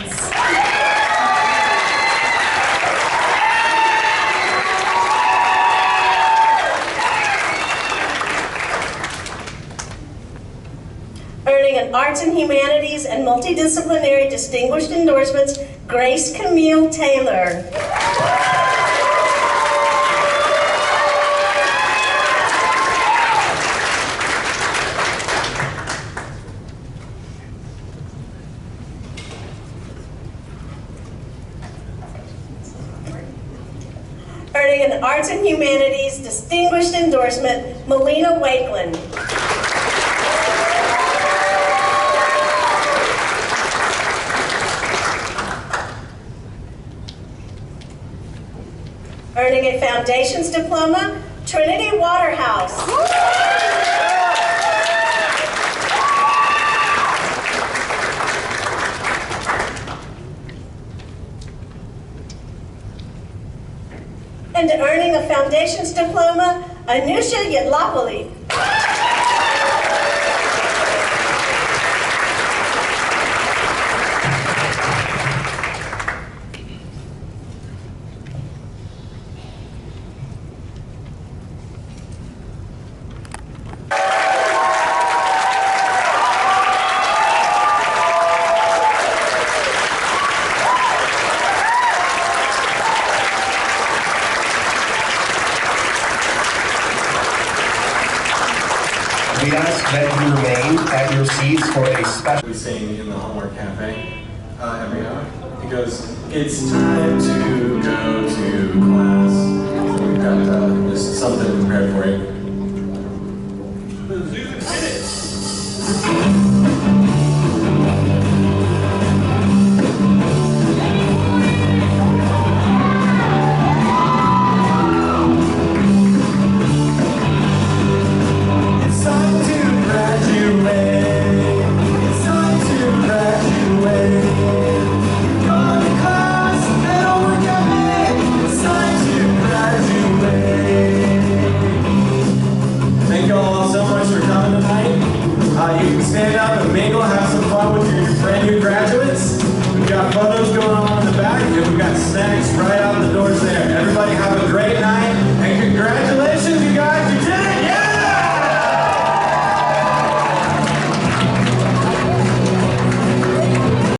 Earning an Arts and Humanities and Multidisciplinary Distinguished Endorsements, Grace Camille Taylor. Earning an Arts and Humanities Distinguished Endorsement, Melina Wakeland. Earning a Foundation's Diploma, Trinity Waterhouse. And earning a Foundation's Diploma, Anusha Yadlopoli. We ask that you remain at your seats for a special. We sing in the Homework Cafe every hour. It goes, it's time to go to class. We've got this